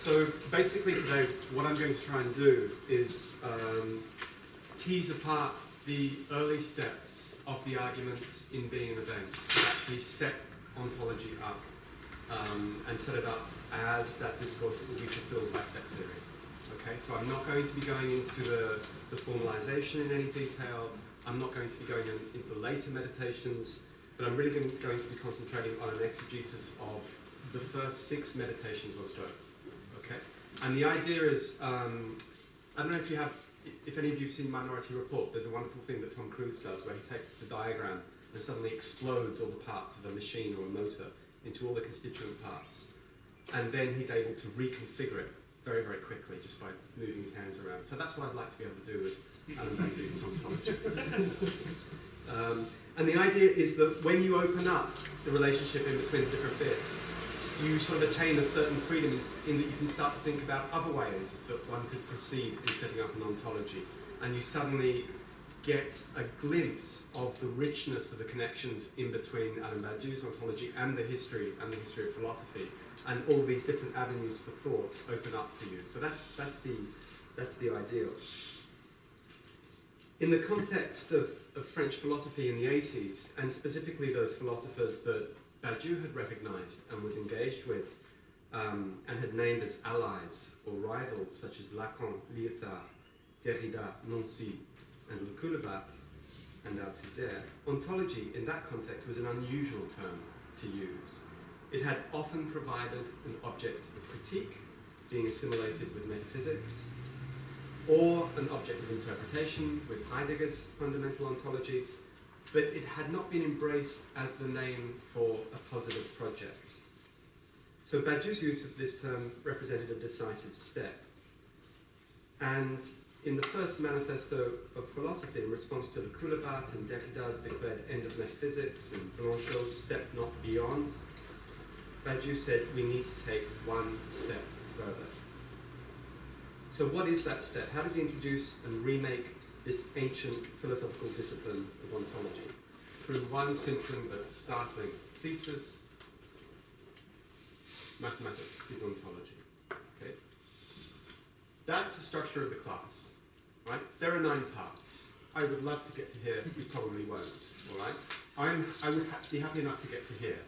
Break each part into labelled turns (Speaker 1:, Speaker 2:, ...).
Speaker 1: So basically today, what I'm going to try and do is tease apart the early steps of the argument in being an event, to actually set ontology up and set it up as that discourse that will be fulfilled by set theory. Okay, so I'm not going to be going into the formalization in any detail. I'm not going to be going into the later meditations, but I'm really going to be concentrating on an exegesis of the first 6 meditations or so. Okay, and the idea is, I don't know if any of you have seen Minority Report. There's a wonderful thing that Tom Cruise does where he takes a diagram and suddenly explodes all the parts of a machine or a motor into all the constituent parts, and then he's able to reconfigure it very, very quickly just by moving his hands around. So that's what I'd like to be able to do with Alan Van Duden's ontology. And the idea is that when you open up the relationship in between the different bits, you sort of attain a certain freedom in that you can start to think about other ways that one could proceed in setting up an ontology. And you suddenly get a glimpse of the richness of the connections in between Alan Badiou's ontology and the history of philosophy. And all these different avenues for thought open up for you. So that's the ideal. In the context of French philosophy in the 80s, and specifically those philosophers that Badiou had recognized and was engaged with, and had named as allies or rivals, such as Lacan, Lyotard, Derrida, Nancy, and Le Coulebat, and Althusser, ontology in that context was an unusual term to use. It had often provided an object of critique, being assimilated with metaphysics, or an object of interpretation with Heidegger's fundamental ontology, but it had not been embraced as the name for a positive project. So Badiou's use of this term represented a decisive step. And in the first manifesto of philosophy, in response to Le Coulebat and Derrida's declared end of metaphysics and Blanchot's step not beyond, Badiou said we need to take one step further. So what is that step? How does he introduce and remake this ancient philosophical discipline of ontology? Through one simple but startling thesis: mathematics is ontology. Okay? That's the structure of the class. Right? There are 9 parts. I would love to get to here, you probably won't. All right? I would be happy enough to get to here.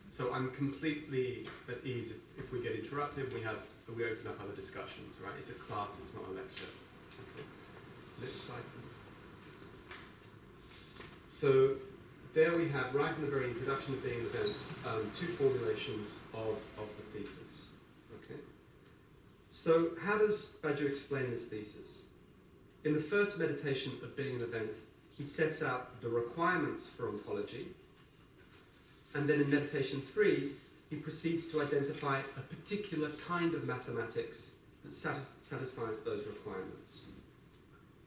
Speaker 1: So I'm completely at ease if we get interrupted, we open up other discussions, right? It's a class, it's not a lecture. Okay. Next slide, please. So there we have, right in the very introduction of being events, 2 formulations of the thesis. Okay. So how does Badiou explain this thesis? In the first meditation of being an event, he sets out the requirements for ontology, and then in meditation 3, he proceeds to identify a particular kind of mathematics that satisfies those requirements.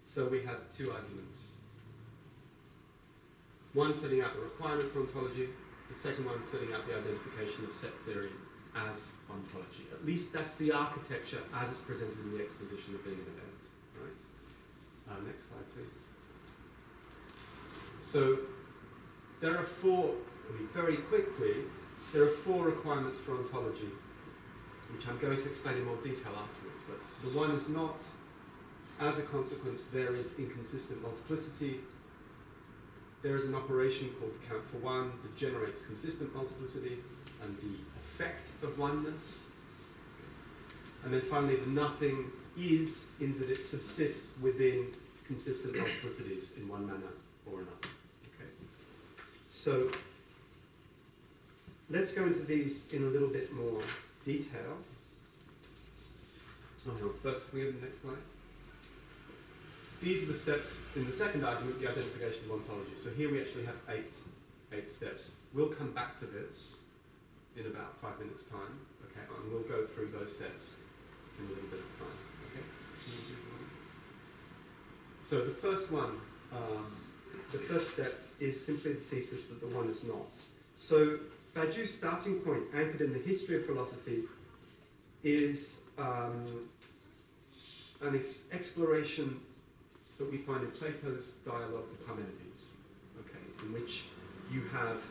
Speaker 1: So we have 2 arguments. One setting out the requirement for ontology, the second one setting out the identification of set theory as ontology. At least that's the architecture as it's presented in the exposition of being an event. Right? Next slide, please. So there are 4, very quickly, there are 4 requirements for ontology, which I'm going to explain in more detail afterwards. But the one is not, as a consequence, there is inconsistent multiplicity. There is an operation called count for one that generates consistent multiplicity and the effect of oneness. And then finally, the nothing is in that it subsists within consistent multiplicities in one manner or another. Okay. So let's go into these in a little bit more detail. First, can we have the next slide? These are the steps in the second argument, the identification of ontology. So here we actually have 8 steps. We'll come back to this in about 5 minutes' time, okay? And we'll go through those steps in a little bit of time, okay? So the first one, the first step is simply the thesis that the one is not. So Badiou's starting point, anchored in the history of philosophy, is an exploration that we find in Plato's dialogue with Parmenides, okay, in which you have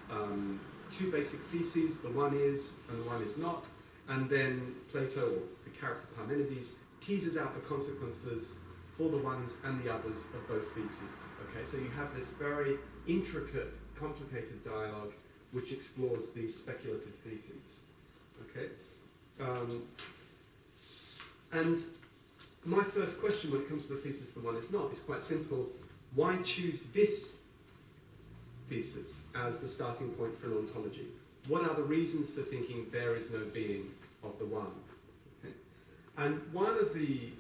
Speaker 1: 2 basic theses, the one is and the one is not, and then Plato, or the character Parmenides, teases out the consequences for the ones and the others of both theses. Okay, so you have this very intricate, complicated dialogue which explores these speculative theses. Okay, and my first question when it comes to the thesis the one is not is quite simple. Why choose this thesis as the starting point for an ontology? What are the reasons for thinking there is no being of the one? Okay. And one of the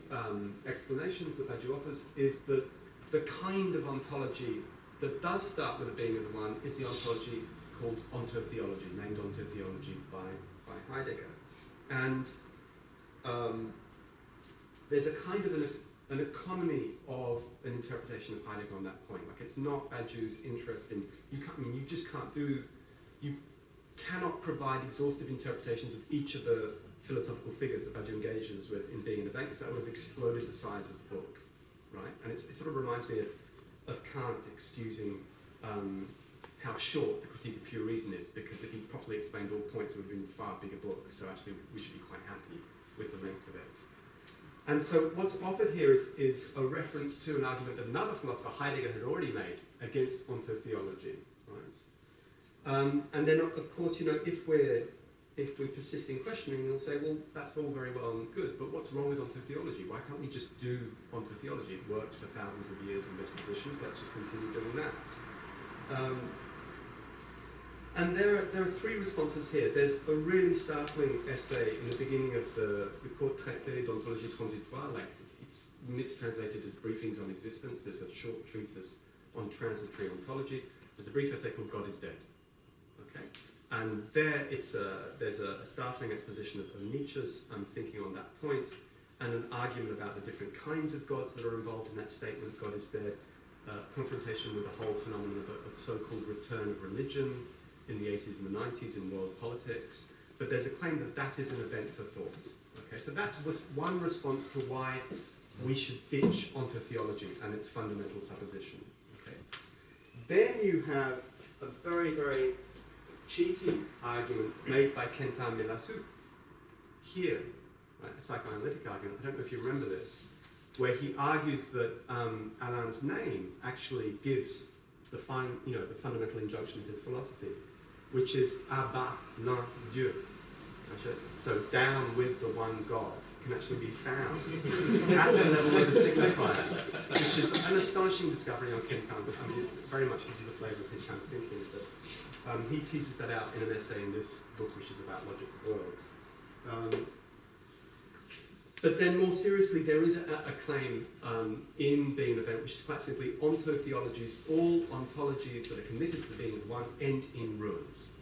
Speaker 1: explanations that Badiou offers is that the kind of ontology that does start with a being of the one is the ontology called ontotheology, named ontotheology by Heidegger. And there's a kind of an economy of an interpretation of Heidegger on that point. Like, it's not Badiou's interest in, you cannot provide exhaustive interpretations of each of the philosophical figures that Badiou engages with in Being and Event, because that would have exploded the size of the book, right? And it sort of reminds me of Kant excusing how short the Critique of Pure Reason is, because if he properly explained all points, it would have been a far bigger book, so actually we should be quite happy with the length of it. And so what's offered here is a reference to an argument that another philosopher, Heidegger, had already made against ontotheology, right? And then, of course, you know, if we persist in questioning, we'll say, well, that's all very well and good, but what's wrong with ontotheology? Why can't we just do ontotheology? It worked for thousands of years in metaphysicians. Let's just continue doing that. And there are three responses here. There's a really startling essay in the beginning of the Court Traité d'Ontologie Transitoire, like it's mistranslated as Briefings on Existence. There's a short treatise on transitory ontology. There's a brief essay called God is Dead. Okay, and there there's a startling exposition of Nietzsche's thinking on that point, and an argument about the different kinds of gods that are involved in that statement, God is dead, confrontation with the whole phenomenon of a so-called return of religion in the 80s and the 90s in world politics, but there's a claim that that is an event for thought. Okay, so that's one response to why we should ditch ontotheology and its fundamental supposition. Okay. Then you have a very, very cheeky argument made by Quentin Melassu here, right, a psychoanalytic argument. I don't know if you remember this, where he argues that Alain's name actually gives the fundamental injunction of his philosophy, which is à bas l'un Dieu. So down with the one God can actually be found at the level of the signifier, which is an astonishing discovery on Quentin's. I mean, very much gives you the flavour of his kind of thinking. But he teases that out in an essay in this book, which is about logics of worlds. But then more seriously, there is a claim in Being an Event, which is quite simply ontotheologies, all ontologies that are committed to the being of one end in ruins.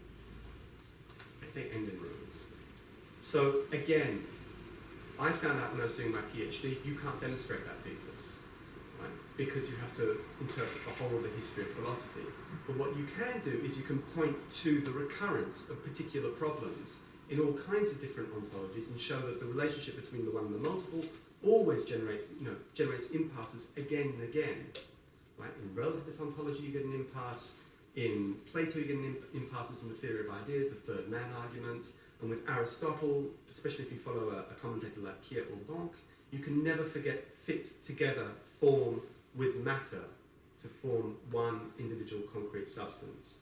Speaker 1: They end in ruins. So again, I found out when I was doing my PhD, you can't demonstrate that thesis, right? Because you have to interpret the whole of the history of philosophy. But what you can do is you can point to the recurrence of particular problems in all kinds of different ontologies and show that the relationship between the one and the multiple always generates impasses again and again. Right? In relativist ontology, you get an impasse. In Plato, you get impasses in the theory of ideas, the third man argument. And with Aristotle, especially if you follow a commentator like Pierre Audonc, you can never fit together form with matter to form one individual concrete substance.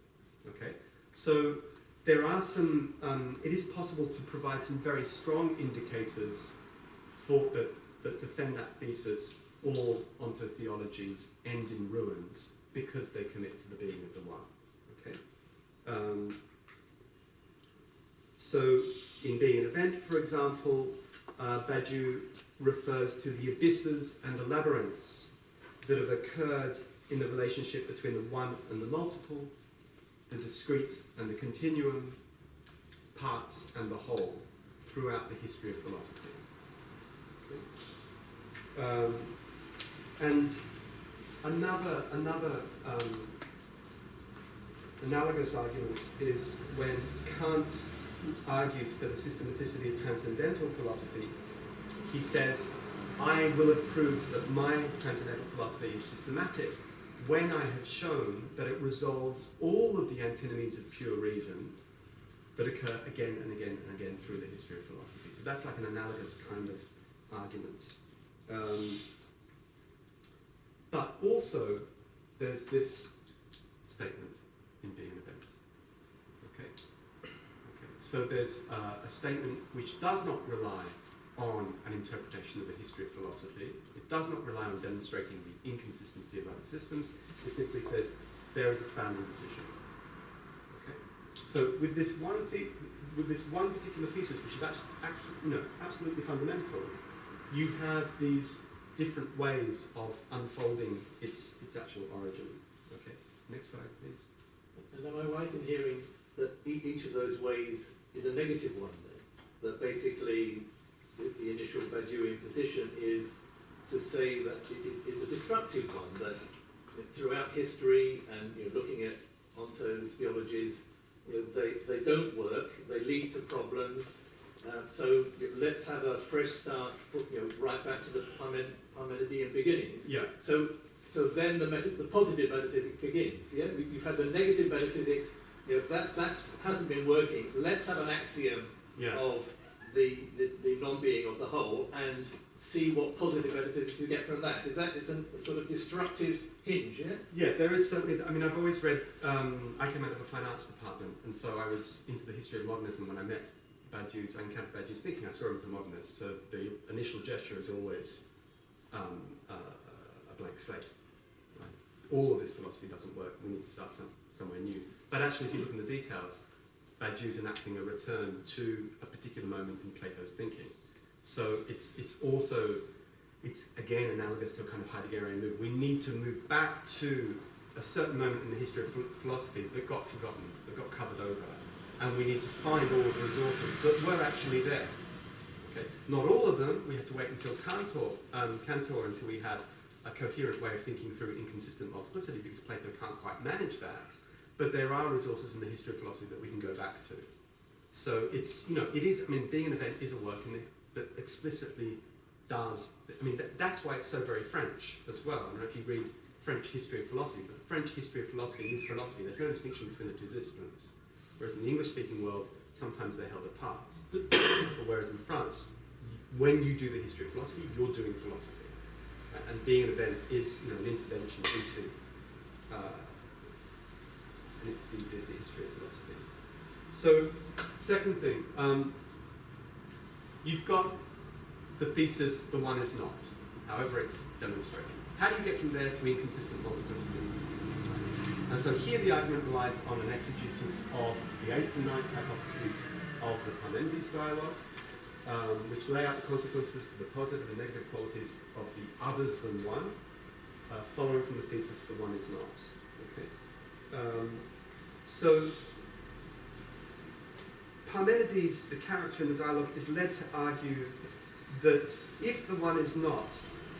Speaker 1: Okay? So there are some, it is possible to provide some very strong indicators that defend that thesis, all ontotheologies end in ruins because they commit to the being of the one. Okay? So in Being an Event, for example, Badiou refers to the abysses and the labyrinths that have occurred in the relationship between the one and the multiple, the discrete and the continuum, parts and the whole, throughout the history of philosophy. Okay. And another analogous argument is when Kant argues for the systematicity of transcendental philosophy. He says, I will have proved that my transcendental philosophy is systematic when I have shown that it resolves all of the antinomies of pure reason that occur again and again and again through the history of philosophy. So that's like an analogous kind of argument. But also, there's this statement in Being and Events. Okay? So there's a statement which does not rely on an interpretation of the history of philosophy. It does not rely on demonstrating the inconsistency of other systems. It simply says there is a founding decision. Okay? So with this one particular thesis, which is actually absolutely fundamental, you have these different ways of unfolding its actual origin. Okay, next slide, please.
Speaker 2: And am I right in hearing that each of those ways is a negative one then? That basically the initial Badiouian position is to say that it is a destructive one, that throughout history and looking at onto-theologies, they don't work, they lead to problems, so let's have a fresh start, right back to the Parmenidean beginnings.
Speaker 1: Yeah.
Speaker 2: So then the positive metaphysics begins. Yeah, you've had the negative metaphysics. That hasn't been working. Let's have an axiom of the non-being of the whole and see what positive metaphysics we get from that. It's a sort of destructive hinge, yeah?
Speaker 1: Yeah, there is certainly. I mean, I've always read. I came out of a fine arts department, and so I was into the history of modernism when I met Badiou's. I encountered Badiou's thinking. I saw him as a modernist. So the initial gesture is always a blank slate. Right? All of this philosophy doesn't work. We need to start somewhere new. But actually, if you look in the details, Badiou's enacting a return to a particular moment in Plato's thinking. So it's again analogous to a kind of Heideggerian move. We need to move back to a certain moment in the history of philosophy that got forgotten, that got covered over, and we need to find all of the resources that were actually there. Okay, not all of them. We had to wait until Cantor until we had a coherent way of thinking through inconsistent multiplicity, because Plato can't quite manage that. But there are resources in the history of philosophy that we can go back to. So it's, it is, I mean, Being an Event is a work that explicitly does, that's why it's so very French as well. I don't know if you read French history of philosophy, but French history of philosophy is philosophy. There's no distinction between the two disciplines. Whereas in the English-speaking world, sometimes they're held apart. Whereas in France, when you do the history of philosophy, you're doing philosophy. And Being an Event is, an intervention into the history of philosophy. So, second thing, you've got the thesis, the one is not, however it's demonstrated. How do you get from there to inconsistent multiplicity? And so here the argument relies on an exegesis of the 8th and 9th hypotheses of the Parmenides dialogue, which lay out the consequences of the positive and negative qualities of the others than one, following from the thesis, the one is not. Okay. So Parmenides, the character in the dialogue, is led to argue that if the one is not,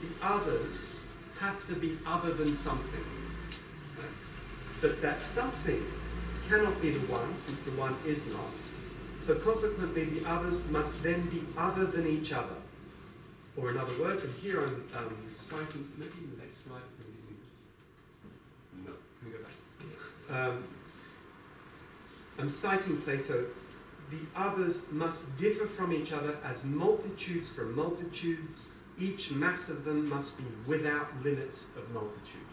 Speaker 1: the others have to be other than something. Right? But that something cannot be the one, since the one is not. So consequently, the others must then be other than each other. Or in other words, and here I'm citing, maybe in the next slide, no, can we go back? I'm citing Plato. The others must differ from each other as multitudes from multitudes. Each mass of them must be without limit of multitude.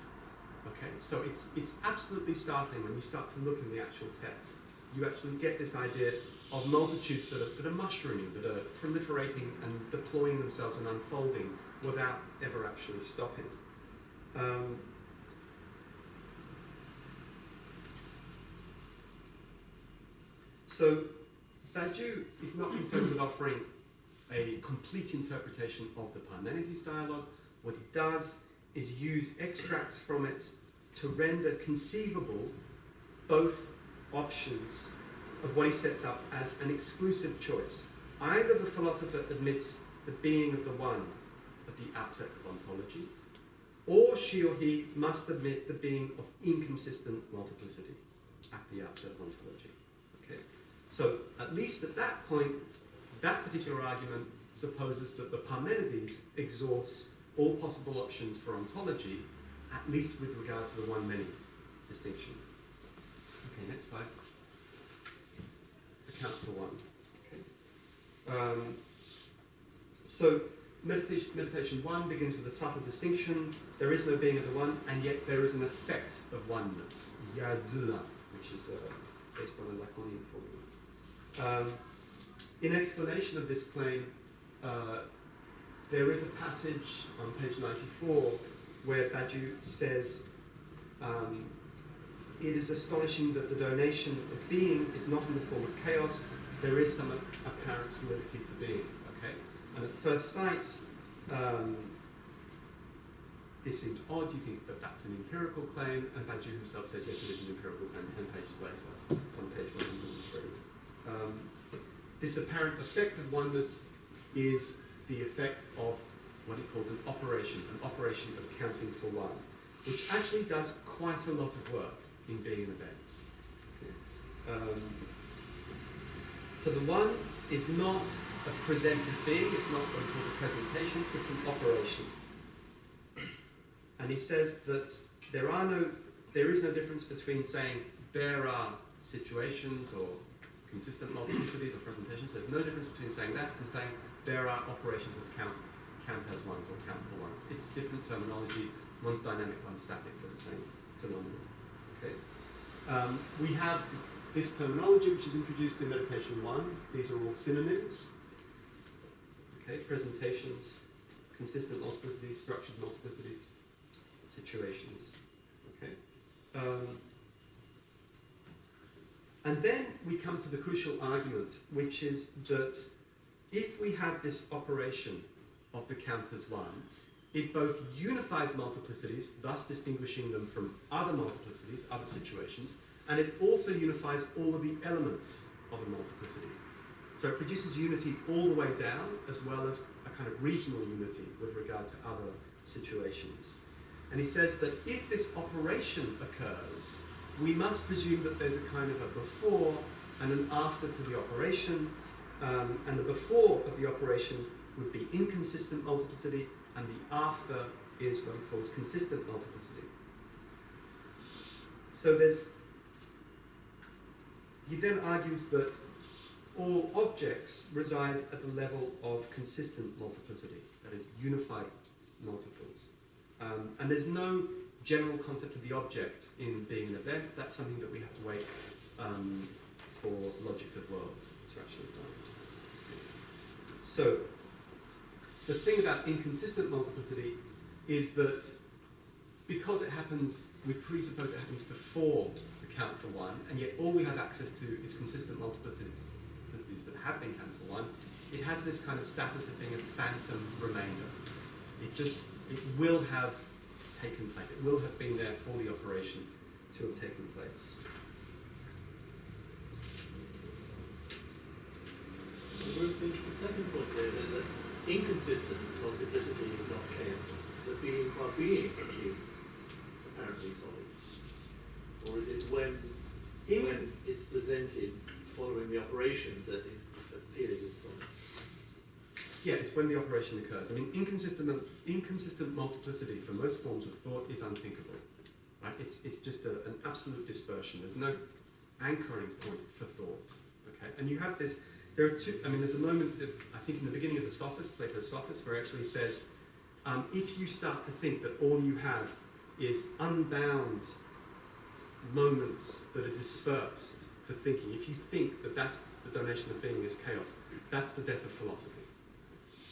Speaker 1: Okay, so it's absolutely startling when you start to look in the actual text. You actually get this idea of multitudes that are mushrooming, that are proliferating and deploying themselves and unfolding without ever actually stopping. So Badiou is not concerned with offering a complete interpretation of the Parmenides dialogue. What he does is use extracts from it to render conceivable both options of what he sets up as an exclusive choice. Either the philosopher admits the being of the one at the outset of ontology, or she or he must admit the being of inconsistent multiplicity at the outset of ontology. Okay? So, at least at that point, that particular argument supposes that the Parmenides exhausts all possible options for ontology, at least with regard to the one-many distinction. Okay, next slide. account for one. Okay. So meditation 1 begins with a subtle distinction. There is no being of the one, and yet there is an effect of oneness. Yadla, which is based on a Lacanian formula. In explanation of this claim, there is a passage on page 94 where Badiou says, it is astonishing that the donation of being is not in the form of chaos. There is some apparent solidity to being. Okay? And at first sight, this seems odd. You think that that's an empirical claim, and Badiou himself says, yes, it is an empirical claim 10 pages later, on page 103. This apparent effect of oneness is the effect of what he calls an operation of counting for one, which actually does quite a lot of work in being and events. Okay. So the one is not a presented being, it's not what he calls a presentation, it's an operation. And he says that there is no difference between saying there are situations or consistent multiplicities or presentations. There's no difference between saying that and saying there are operations of count as ones or count for ones. It's different terminology. One's dynamic, one's static for the same phenomenon. Okay. We have this terminology which is introduced in meditation 1. These are all synonyms. Okay, presentations, consistent multiplicities, structured multiplicities, situations. Okay. And then we come to the crucial argument, which is that if we have this operation of the count as one, it both unifies multiplicities, thus distinguishing them from other multiplicities, other situations, and it also unifies all of the elements of a multiplicity. So it produces unity all the way down, as well as a kind of regional unity with regard to other situations. And he says that if this operation occurs, we must presume that there's a kind of a before and an after to the operation, and the before of the operation would be inconsistent multiplicity, and the after is what he calls consistent multiplicity. So he then argues that all objects reside at the level of consistent multiplicity, that is, unified multiples. And there's no general concept of the object in being an event. That's something that we have to wait for logics of worlds to actually find. So, the thing about inconsistent multiplicity is that because it happens, we presuppose it happens before the count for one, and yet all we have access to is consistent multiplicities that have been counted for one, it has this kind of status of being a phantom remainder. It will have taken place. It will have been there for the operation to have taken place.
Speaker 2: There's the second point there, that inconsistent multiplicity is not chaos. That being qua being is apparently solid. Or is it when it's presented following the operation that it appears as solid?
Speaker 1: Yeah, it's when the operation occurs. I mean, inconsistent multiplicity for most forms of thought is unthinkable. Right? It's just an absolute dispersion. There's no anchoring point for thought. Okay, and you have this. There are two. I mean, there's a moment, I think, in the beginning of the Sophist, Plato's Sophist, where he actually says, if you start to think that all you have is unbound moments that are dispersed for thinking, if you think that that's the donation of being is chaos, that's the death of philosophy.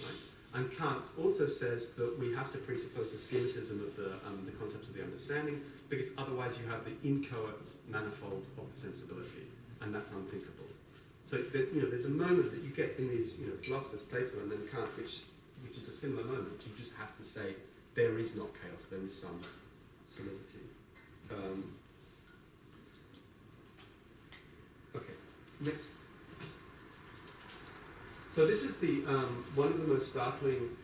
Speaker 1: Right? And Kant also says that we have to presuppose a schematism of the concepts of the understanding, because otherwise you have the inchoate manifold of the sensibility, and that's unthinkable. So there's a moment that you get in these philosophers, Plato and then Kant, which is a similar moment. You just have to say there is not chaos, there is some solidity. Okay, next. So this is the one of the most startling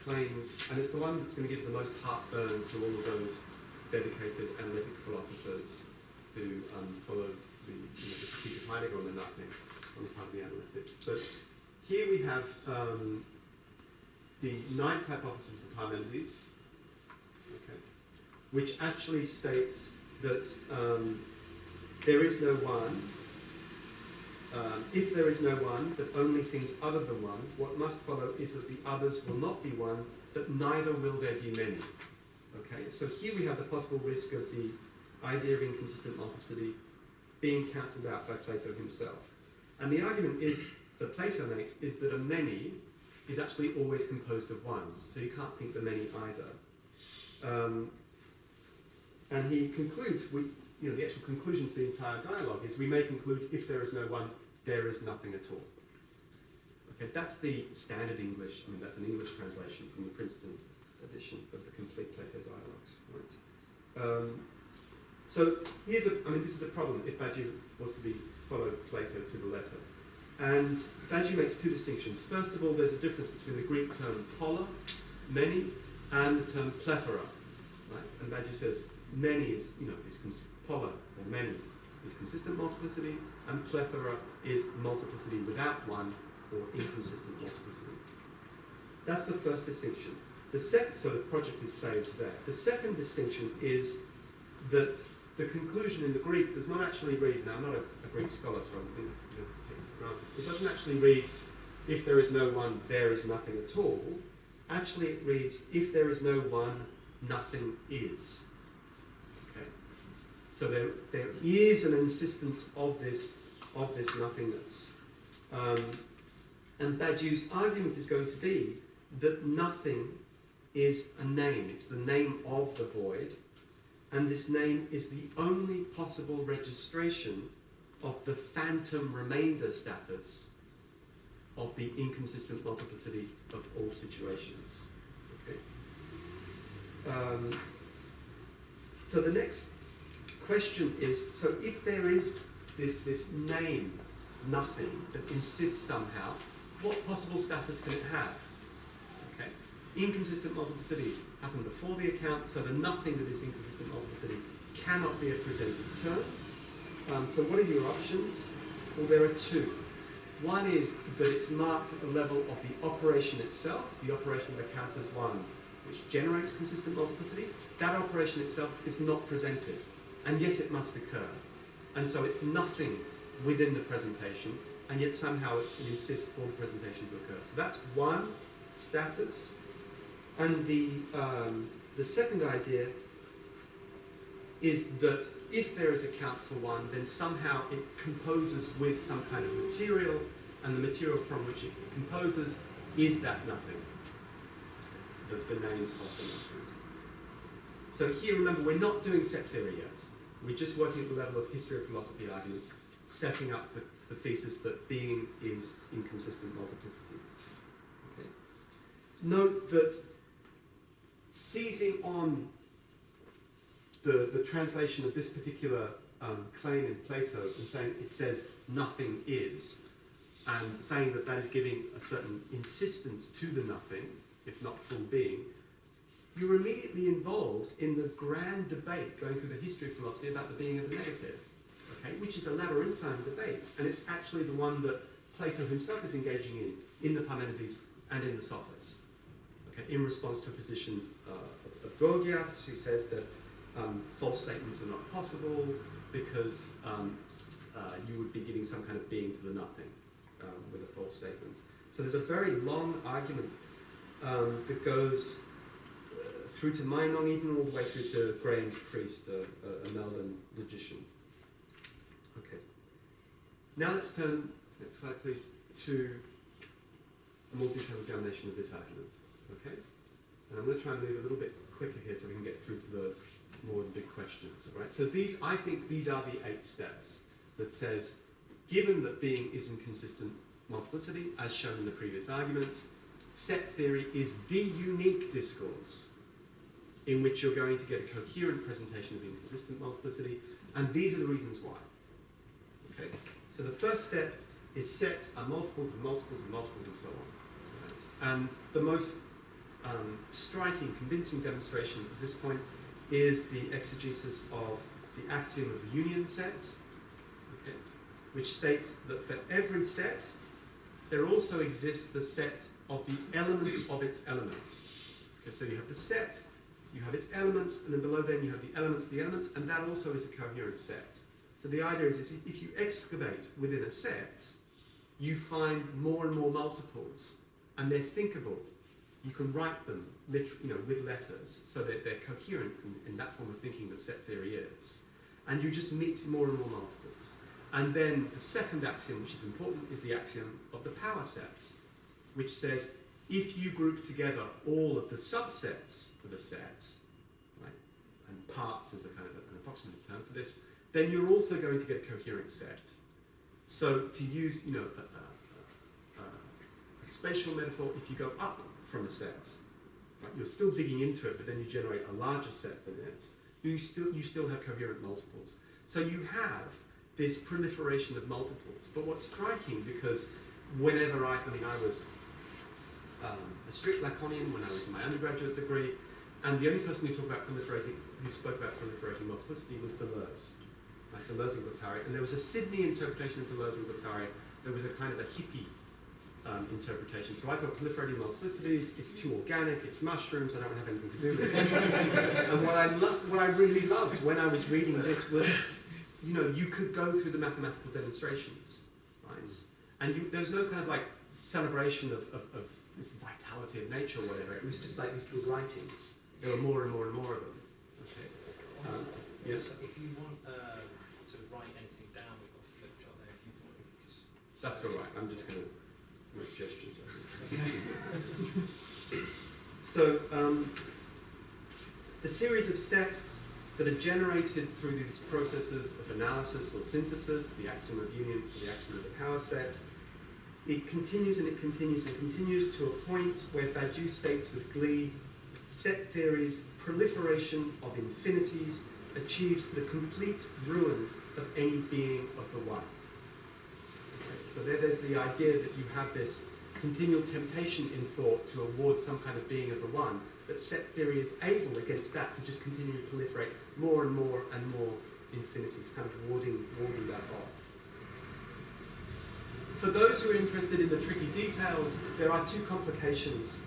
Speaker 1: claims, and it's the one that's going to give the most heartburn to all of those dedicated analytic philosophers who followed the critique of Heidegger on the nothing, on the part of the analytics. But here we have the ninth hypothesis of Parmenides, okay, which actually states that there is no one, if there is no one, but only things other than one, what must follow is that the others will not be one, but neither will there be many. Okay, so here we have the possible risk of the idea of inconsistent multiplicity being cancelled out by Plato himself. And the argument is that Plato makes is that a many is actually always composed of ones, so you can't think the many either. And he concludes with, the actual conclusion to the entire dialogue is we may conclude if there is no one, there is nothing at all. Okay, that's the standard English, that's an English translation from the Princeton edition of the complete Plato dialogues. Right? So here's this is a problem if Badiou was to be followed Plato to the letter. And Badiou makes two distinctions. First of all, there's a difference between the Greek term pola, many, and the term plethora. Right? And Badiou says many is, pola, or many, is consistent multiplicity, and plethora is multiplicity without one, or inconsistent multiplicity. That's the first distinction. So the project is saved there. The second distinction is that the conclusion in the Greek does not actually read, now I'm not a Greek scholar, so I'm going to take this for granted. It doesn't actually read, if there is no one, there is nothing at all. Actually it reads, if there is no one, nothing is. Okay? So there is an insistence of this nothingness. And Badiou's argument is going to be that nothing is a name. It's the name of the void, and this name is the only possible registration of the phantom remainder status of the inconsistent multiplicity of all situations. Okay. So the next question is, so if there is this name, nothing, that insists somehow, what possible status can it have? Okay. Inconsistent multiplicity happened before the account, so the nothing that is inconsistent multiplicity cannot be a presented term. So what are your options? Well, there are two. One is that it's marked at the level of the operation itself, the operation that counts as one, which generates consistent multiplicity. That operation itself is not presented, and yet it must occur. And so it's nothing within the presentation, and yet somehow it insists for the presentation to occur. So that's one status. And the second idea is that if there is a count for one, then somehow it composes with some kind of material, and the material from which it composes is that nothing, the name of the nothing. So here, remember, we're not doing set theory yet. We're just working at the level of history of philosophy arguments, setting up the thesis that being is inconsistent multiplicity. Okay. Note that seizing on the translation of this particular claim in Plato and saying it says nothing is, and saying that that is giving a certain insistence to the nothing, if not full being, you're immediately involved in the grand debate going through the history of philosophy about the being of the negative, okay, which is a labyrinthine debate, and it's actually the one that Plato himself is engaging in the Parmenides and in the Sophists, okay, in response to a position of Gorgias, who says that false statements are not possible because you would be giving some kind of being to the nothing with a false statement. So there's a very long argument that goes through to Meinong, even all the way through to Graham Priest, a Melbourne logician. Okay. Now let's turn, next slide please, to a more detailed examination of this argument. Okay? And I'm going to try and move a little bit quicker here so we can get through to the more big questions. Right? So I think these are the 8 steps that says, given that being is inconsistent multiplicity, as shown in the previous arguments, set theory is the unique discourse in which you're going to get a coherent presentation of inconsistent multiplicity, and these are the reasons why. Okay? So the first step is sets are multiples and multiples and multiples and so on. Right? And the most striking, convincing demonstration at this point is the exegesis of the axiom of the union set, okay, which states that for every set, there also exists the set of the elements of its elements. Okay, so you have the set, you have its elements, and then below them you have the elements of the elements, and that also is a coherent set. So the idea is if you excavate within a set, you find more and more multiples, and they're thinkable. You can write them with letters so that they're coherent in that form of thinking that set theory is. And you just meet more and more multiples. And then the second axiom, which is important, is the axiom of the power set, which says if you group together all of the subsets of a set, right, and parts is a kind of an approximate term for this, then you're also going to get a coherent set. So to use a spatial metaphor, if you go up from a set, right, you're still digging into it, but then you generate a larger set than it. You still have coherent multiples. So you have this proliferation of multiples. But what's striking, because whenever I was a strict Lacanian when I was in my undergraduate degree, and the only person who spoke about proliferating multiplicity was Deleuze, right? Deleuze and Guattari. And there was a Sydney interpretation of Deleuze and Guattari. There was a kind of a hippie interpretation. So I thought proliferating multiplicities, it's too organic, it's mushrooms, I don't have anything to do with it. And what I really loved when I was reading this was, you could go through the mathematical demonstrations, right? And there was no kind of like celebration of this vitality of nature or whatever. It was just like these little writings. There were more and more and more of them. Okay. Yes.
Speaker 3: So if you want to write anything down, we've got a flip chart there. If you want, you can just.
Speaker 1: That's all right. I'm just going to make gestures. So, the series of sets that are generated through these processes of analysis or synthesis, the axiom of union, the axiom of the power set, it continues and it continues and continues to a point where Badiou states with glee, set theory's proliferation of infinities achieves the complete ruin of any being of the one. Okay, so there's the idea that you have this continual temptation in thought to award some kind of being of the one, but set theory is able against that to just continue to proliferate more and more and more infinities, kind of warding that off. For those who are interested in the tricky details, there are two complications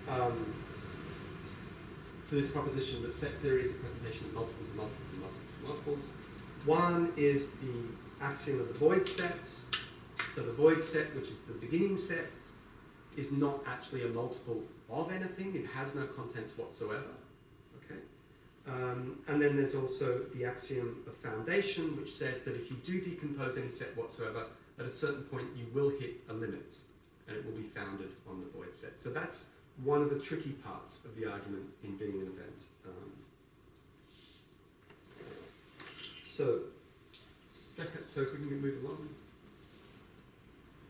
Speaker 1: to this proposition that set theory is a presentation of multiples and multiples and multiples and multiples. One is the axiom of the void sets. So the void set, which is the beginning set, is not actually a multiple of anything. It has no contents whatsoever. Okay. And then there's also the axiom of foundation, which says that if you do decompose any set whatsoever, at a certain point you will hit a limit, and it will be founded on the void set. So that's one of the tricky parts of the argument in being an event. So if we can move along.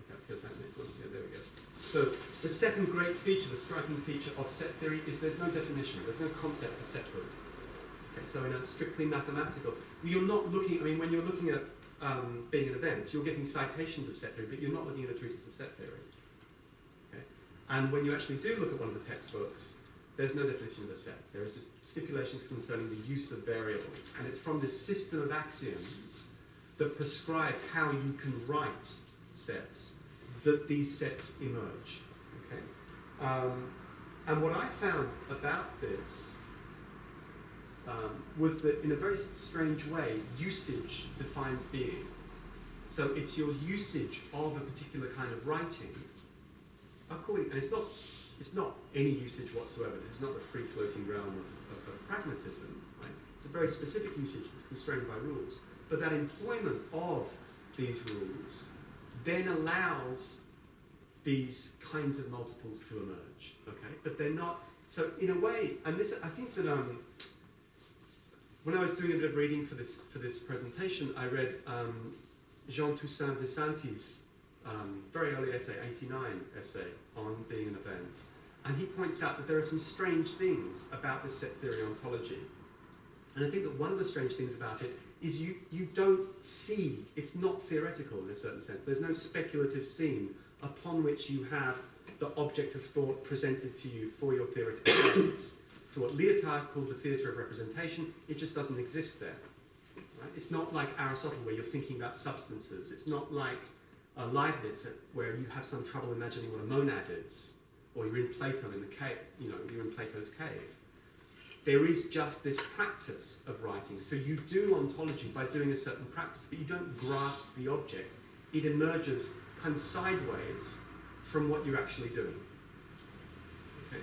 Speaker 1: Okay, so that next one. Yeah, there we go. So the second great feature, the striking feature of set theory is there's no definition, there's no concept of sethood. Okay, so in a strictly mathematical, you're not looking, when you're looking at being an event, you're getting citations of set theory, but you're not looking at a treatise of set theory. Okay? And when you actually do look at one of the textbooks, there's no definition of a set. There is just stipulations concerning the use of variables. And it's from this system of axioms that prescribe how you can write sets that these sets emerge. Okay? And what I found about this was that in a very strange way, usage defines being. So it's your usage of a particular kind of writing. And it's not any usage whatsoever. It's not the free-floating realm of pragmatism. Right? It's a very specific usage that's constrained by rules. But that employment of these rules then allows these kinds of multiples to emerge. Okay, but they're not. So in a way, and this, I think that when I was doing a bit of reading for this presentation, I read Jean Toussaint Desanti's very early essay, 89 essay, on being an event. And he points out that there are some strange things about this set theory ontology. And I think that one of the strange things about it is you don't see, it's not theoretical in a certain sense. There's no speculative scene upon which you have the object of thought presented to you for your theoretical evidence. So what Lyotard called the theatre of representation, it just doesn't exist there. Right? It's not like Aristotle where you're thinking about substances. It's not like Leibniz where you have some trouble imagining what a monad is, or you're in Plato in the cave, you're in Plato's cave. there is just this practice of writing. So you do ontology by doing a certain practice, but you don't grasp the object. It emerges kind of sideways from what you're actually doing. Okay?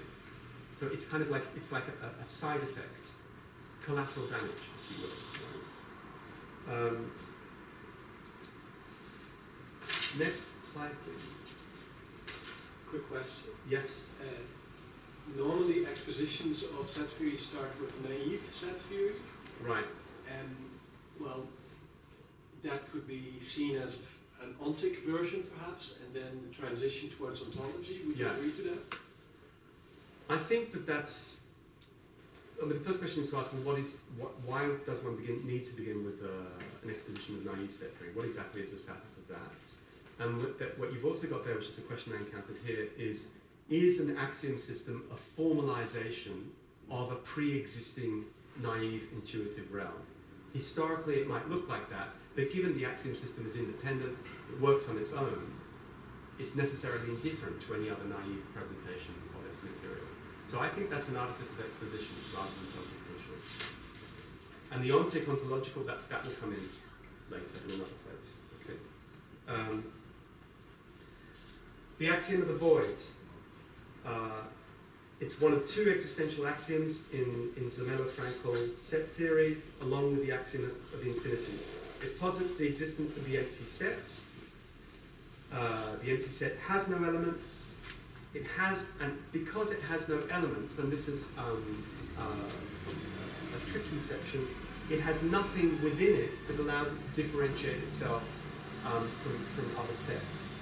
Speaker 1: So it's kind of like, it's like a side effect, collateral damage, if you will. Next slide, please.
Speaker 4: Quick question.
Speaker 1: Yes.
Speaker 4: Normally expositions of set theory start with naive set theory.
Speaker 1: Right.
Speaker 4: And, well, that could be seen as an ontic version perhaps, and then the transition towards ontology. Would you agree to that?
Speaker 1: I think that that's... I mean, the first question is to ask, well, why does one need to begin with an exposition of naive set theory? What exactly is the status of that? And what you've also got there, which is a question I encountered here, is an axiom system a formalization of a pre-existing naive intuitive realm? Historically, it might look like that, but given the axiom system is independent, it works on its own, it's necessarily indifferent to any other naive presentation of its material. So I think that's an artifice of exposition rather than something crucial. And the ontic ontological, that will come in later in another place. Okay. The axiom of the voids. It's one of two existential axioms in Zermelo-Fraenkel set theory, along with the axiom of infinity. It posits the existence of the empty set. The empty set has no elements. It has, and because it has no elements, and this is a tricky section, it has nothing within it that allows it to differentiate itself from other sets.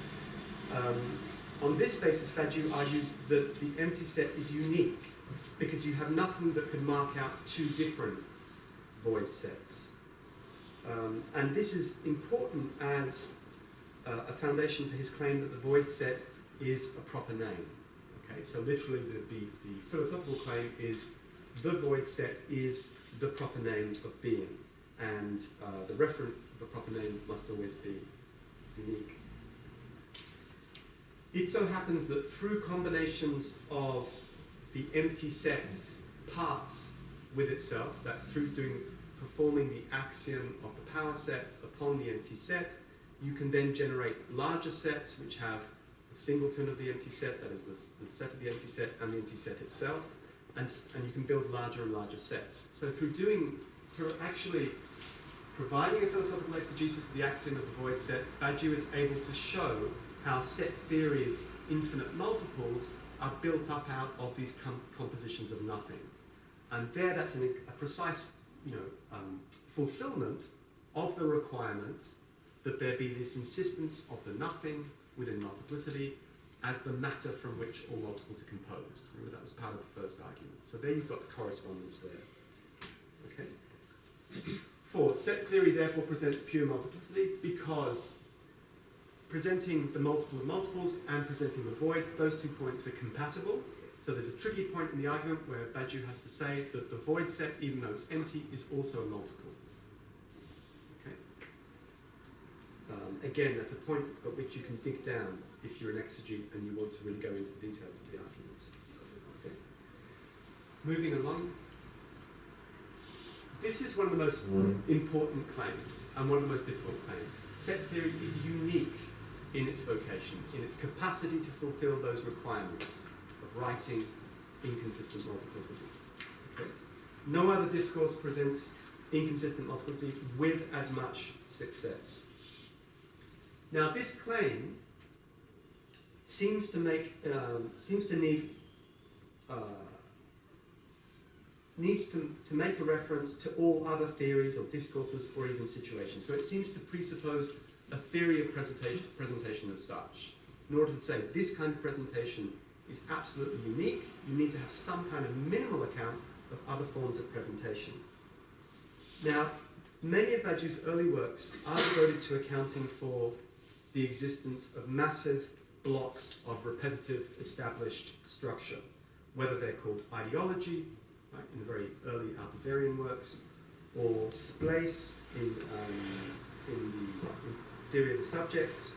Speaker 1: On this basis, Badiou argues that the empty set is unique because you have nothing that can mark out two different void sets. And this is important as a foundation for his claim that the void set is a proper name. Okay, so literally the philosophical claim is the void set is the proper name of being, and the referent of a proper name must always be unique. It so happens that through combinations of the empty set's parts with itself, that's through performing the axiom of the power set upon the empty set, you can then generate larger sets which have the singleton of the empty set, that is the set of the empty set, and the empty set itself, and you can build larger and larger sets. So through actually providing a philosophical exegesis of the axiom of the void set, Badiou is able to show how set theory's infinite multiples are built up out of these compositions of nothing. And there, that's a precise fulfillment of the requirement that there be this insistence of the nothing within multiplicity as the matter from which all multiples are composed. Remember, that was part of the first argument. So there you've got the correspondence there. Okay. 4. Set theory therefore presents pure multiplicity because presenting the multiple of multiples and presenting the void, those 2 points are compatible. So there's a tricky point in the argument where Badiou has to say that the void set, even though it's empty, is also a multiple. Okay. Again, that's a point at which you can dig down if you're an exegete and you want to really go into the details of the arguments. Okay. Moving along. This is one of the most important claims and one of the most difficult claims. Set theory is unique in its vocation, in its capacity to fulfill those requirements of writing inconsistent multiplicity. Okay. No other discourse presents inconsistent multiplicity with as much success. Now, this claim seems to need needs to make a reference to all other theories or discourses or even situations. So it seems to presuppose a theory of presentation as such. In order to say this kind of presentation is absolutely unique, you need to have some kind of minimal account of other forms of presentation. Now, many of Badiou's early works are devoted to accounting for the existence of massive blocks of repetitive established structure, whether they're called ideology, right, in the very early Althusserian works, or splice in theory of the subject.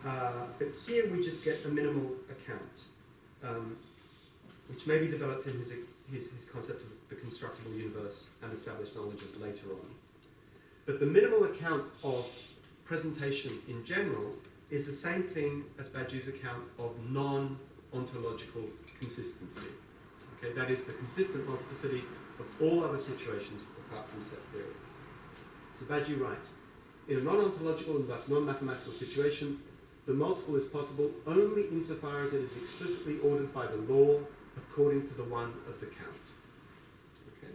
Speaker 1: But here we just get a minimal account, which may be developed in his concept of the constructible universe and established knowledges later on. But the minimal account of presentation in general is the same thing as Badiou's account of non-ontological consistency. Okay, that is the consistent multiplicity of all other situations apart from set theory. So Badiou writes, in a non-ontological and thus non-mathematical situation, the multiple is possible only insofar as it is explicitly ordered by the law according to the one of the count. Okay?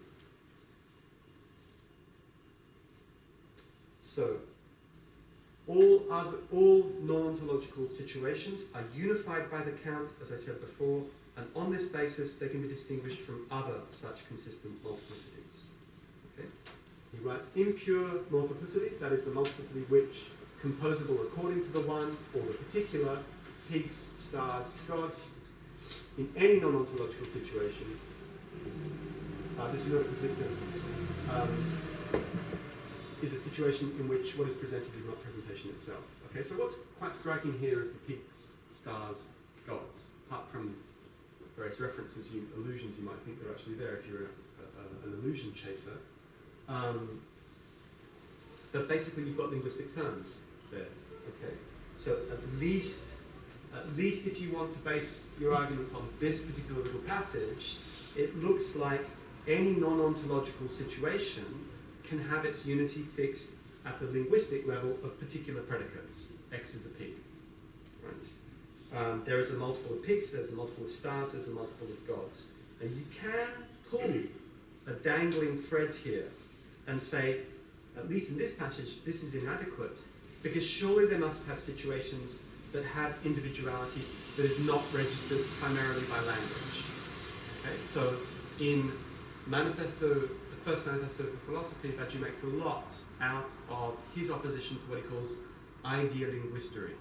Speaker 1: So, all non-ontological situations are unified by the count, as I said before, and on this basis they can be distinguished from other such consistent multiplicities. Okay? He writes, impure multiplicity, that is the multiplicity which, composable according to the one or the particular, pigs, stars, gods, in any non-ontological situation, this is not a complete sentence, is a situation in which what is presented is not presentation itself. Okay, so what's quite striking here is the pigs, stars, gods, apart from various references, allusions you might think they're actually there if you're an illusion chaser. But basically you've got linguistic terms there. Okay, so at least if you want to base your arguments on this particular little passage, it looks like any non-ontological situation can have its unity fixed at the linguistic level of particular predicates. X is a pig. Right? There is a multiple of pigs, there's a multiple of stars, there's a multiple of gods. And you can pull a dangling thread here and say, at least in this passage, this is inadequate, because surely they must have situations that have individuality that is not registered primarily by language. Okay, so in the first manifesto for philosophy, Badiou makes a lot out of his opposition to what he calls idealinguistery,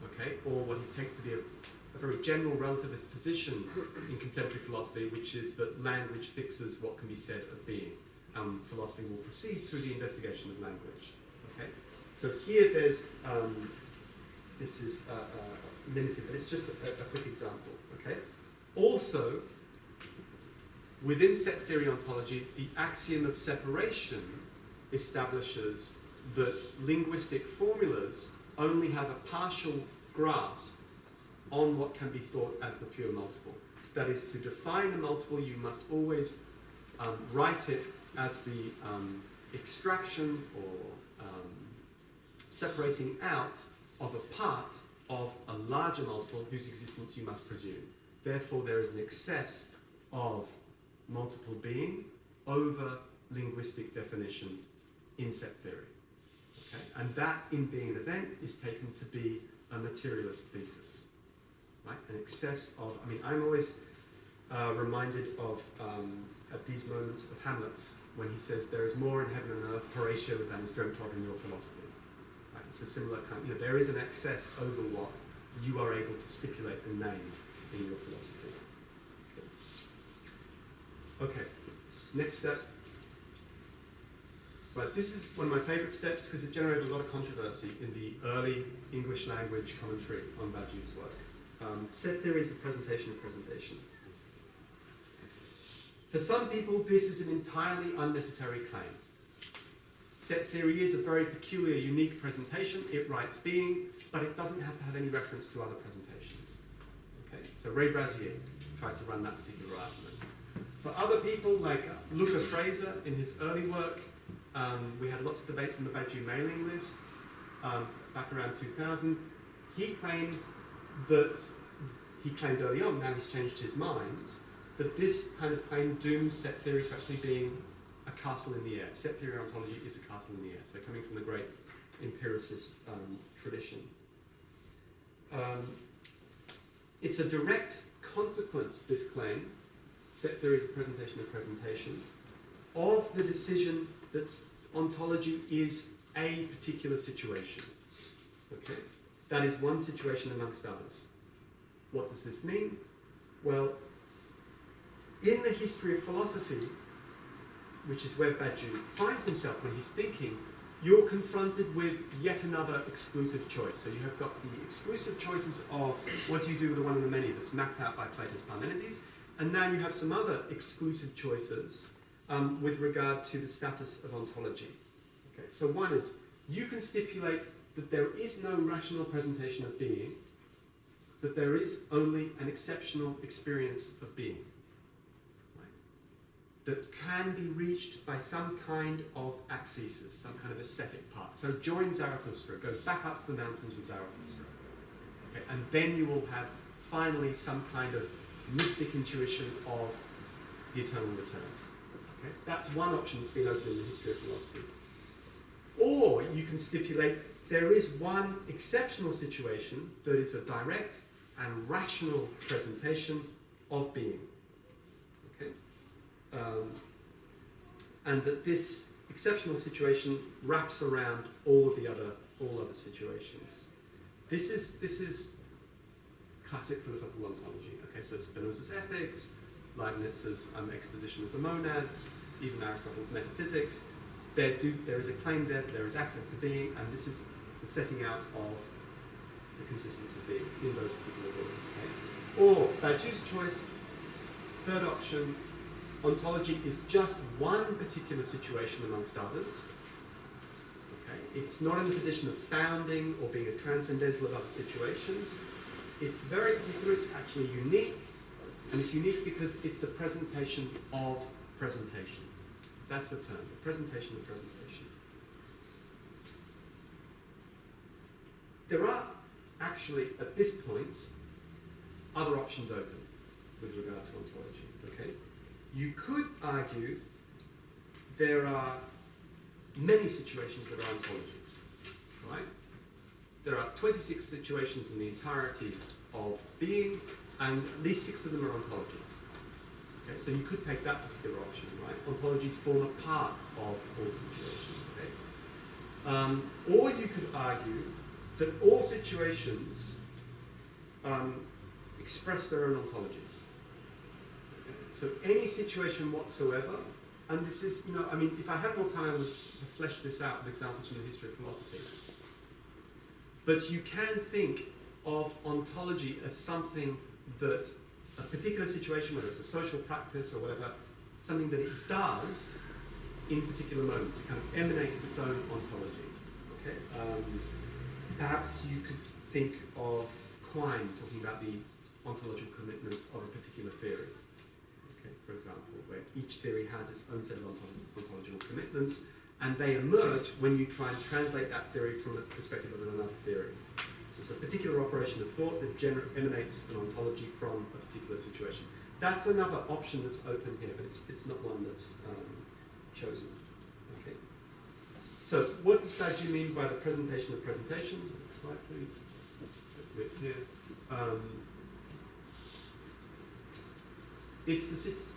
Speaker 1: okay, or what he takes to be a very general relativist position in contemporary philosophy, which is that language fixes what can be said of being. Philosophy will proceed through the investigation of language. Okay, so here there's this is limited, but it's just a quick example. Okay, also within set theory ontology, the axiom of separation establishes that linguistic formulas only have a partial grasp on what can be thought as the pure multiple. That is, to define a multiple, you must always write it as the extraction or separating out of a part of a larger multiple whose existence you must presume. Therefore, there is an excess of multiple being over linguistic definition in set theory. Okay? And that, in being an event, is taken to be a materialist thesis. Right? An excess of, I'm always reminded of, at these moments, of Hamlet, when he says, there is more in heaven and earth, Horatio, than is dreamt of in your philosophy. Right? It's a similar kind, there is an excess over what you are able to stipulate and name in your philosophy. Okay, next step. Right, this is one of my favourite steps because it generated a lot of controversy in the early English language commentary on Badiou's work. Set theory is the presentation of presentation. For some people, this is an entirely unnecessary claim. Set theory is a very peculiar, unique presentation. It writes being, but it doesn't have to have any reference to other presentations. Okay, so Ray Brazier tried to run that particular argument. For other people, like Luca Fraser in his early work, we had lots of debates on the Badiou mailing list back around 2000. He claims that, he claimed early on, now he's changed his mind, that this kind of claim dooms set theory to actually being a castle in the air. Set theory ontology is a castle in the air, so coming from the great empiricist tradition. It's a direct consequence, this claim, set theory is a presentation of presentation, of the decision that ontology is a particular situation. Okay? That is one situation amongst others. What does this mean? Well, in the history of philosophy, which is where Badiou finds himself when he's thinking, you're confronted with yet another exclusive choice. So you have got the exclusive choices of what do you do with the one and the many that's mapped out by Plato's Parmenides, And now you have some other exclusive choices with regard to the status of ontology. Okay, so one is, you can stipulate that there is no rational presentation of being, that there is only an exceptional experience of being, right, that can be reached by some kind of ascesis, some kind of ascetic path. So join Zarathustra, go back up to the mountains with Zarathustra. Okay, and then you will have finally some kind of mystic intuition of the eternal return. Okay? That's one option that's been open in the history of philosophy. Or you can stipulate there is one exceptional situation that is a direct and rational presentation of being. Okay? And that this exceptional situation wraps around all other situations. This is classic philosophical ontology. Okay, so Spinoza's ethics, Leibniz's exposition of the monads, even Aristotle's metaphysics. There is a claim there is access to being, and this is the setting out of the consistency of being in those particular worlds. Okay? Or Badiou's choice, third option, ontology is just one particular situation amongst others. Okay? It's not in the position of founding or being a transcendental of other situations. It's very particular, it's actually unique, and it's unique because it's the presentation of presentation. That's the term, the presentation of presentation. There are actually, at this point, other options open with regard to ontology. Okay? You could argue there are many situations that are ontologies, right? There are 26 situations in the entirety of being, and at least 6 of them are ontologies. Okay, so you could take that particular option, right? Ontologies form a part of all situations, okay? Or you could argue that all situations express their own ontologies. Okay? So any situation whatsoever, and this is, if I had more time, I would have fleshed this out with examples from the history of philosophy. But you can think of ontology as something that a particular situation, whether it's a social practice or whatever, something that it does in particular moments. It kind of emanates its own ontology. Okay? Perhaps you could think of Quine talking about the ontological commitments of a particular theory. Okay, for example, where each theory has its own set of ontological commitments, and they emerge when you try and translate that theory from the perspective of another theory. So it's a particular operation of thought that emanates an ontology from a particular situation. That's another option that's open here, but it's not one that's chosen. Okay. So what does Badiou mean by the presentation of presentation? Next slide, please. Hopefully it's here.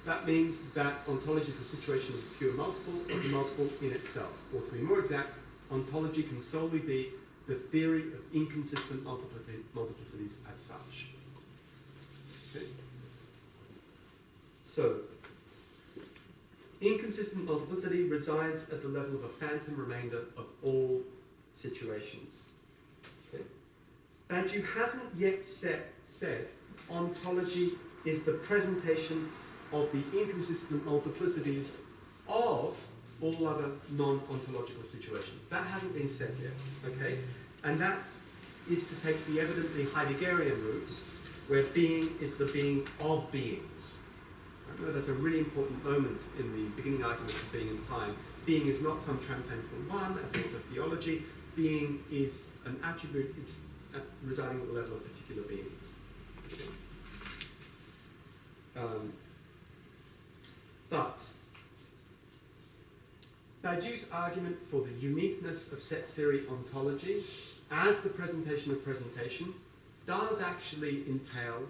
Speaker 1: That means that ontology is a situation of pure multiple, or the multiple in itself. Or to be more exact, ontology can solely be the theory of inconsistent multiplicities as such. Okay? So, inconsistent multiplicity resides at the level of a phantom remainder of all situations. Okay? Badiou hasn't yet said ontology is the presentation of the inconsistent multiplicities of all other non-ontological situations. That hasn't been said yet, okay? And that is to take the evidently Heideggerian roots, where being is the being of beings. Right? That's a really important moment in the beginning arguments of being in time. Being is not some transcendental one, as in of theology. Being is an attribute, it's residing at the level of particular beings. Okay? But Badiou's argument for the uniqueness of set theory ontology as the presentation of presentation does actually entail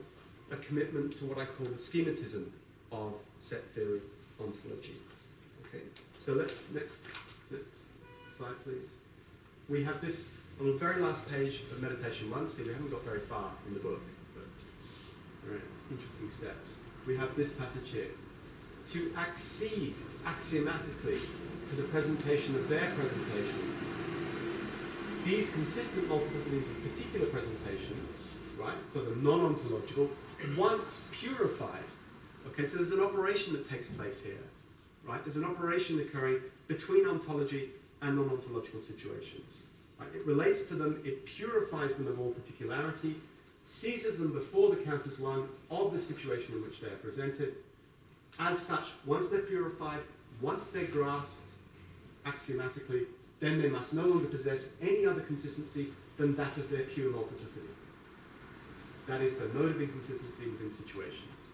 Speaker 1: a commitment to what I call the schematism of set theory ontology. Okay, so let's next slide, please. We have this on the very last page of Meditation 1, so we haven't got very far in the book, but very interesting steps. We have this passage here. To accede axiomatically to the presentation of their presentation, these consistent multiplicities of particular presentations, right, so the non-ontological, once purified Okay, so there's an operation that takes place here, right? There's an operation occurring between ontology and non-ontological situations. Right? It relates to them, it purifies them of all particularity, seizes them before the count as one of the situation in which they are presented. As such, once they're purified, once they're grasped axiomatically, then they must no longer possess any other consistency than that of their pure multiplicity. That is the mode of inconsistency within situations.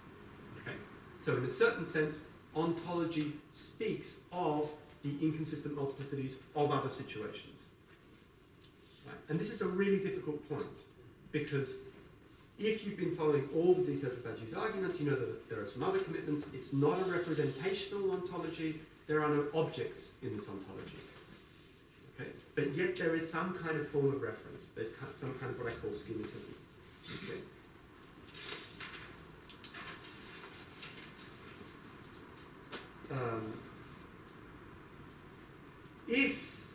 Speaker 1: Okay? So in a certain sense, ontology speaks of the inconsistent multiplicities of other situations. Right? And this is a really difficult point, because if you've been following all the details of Badiou's argument, you know that there are some other commitments. It's not a representational ontology. There are no objects in this ontology. Okay? But yet there is some kind of form of reference. There's some kind of what I call schematism. Okay? If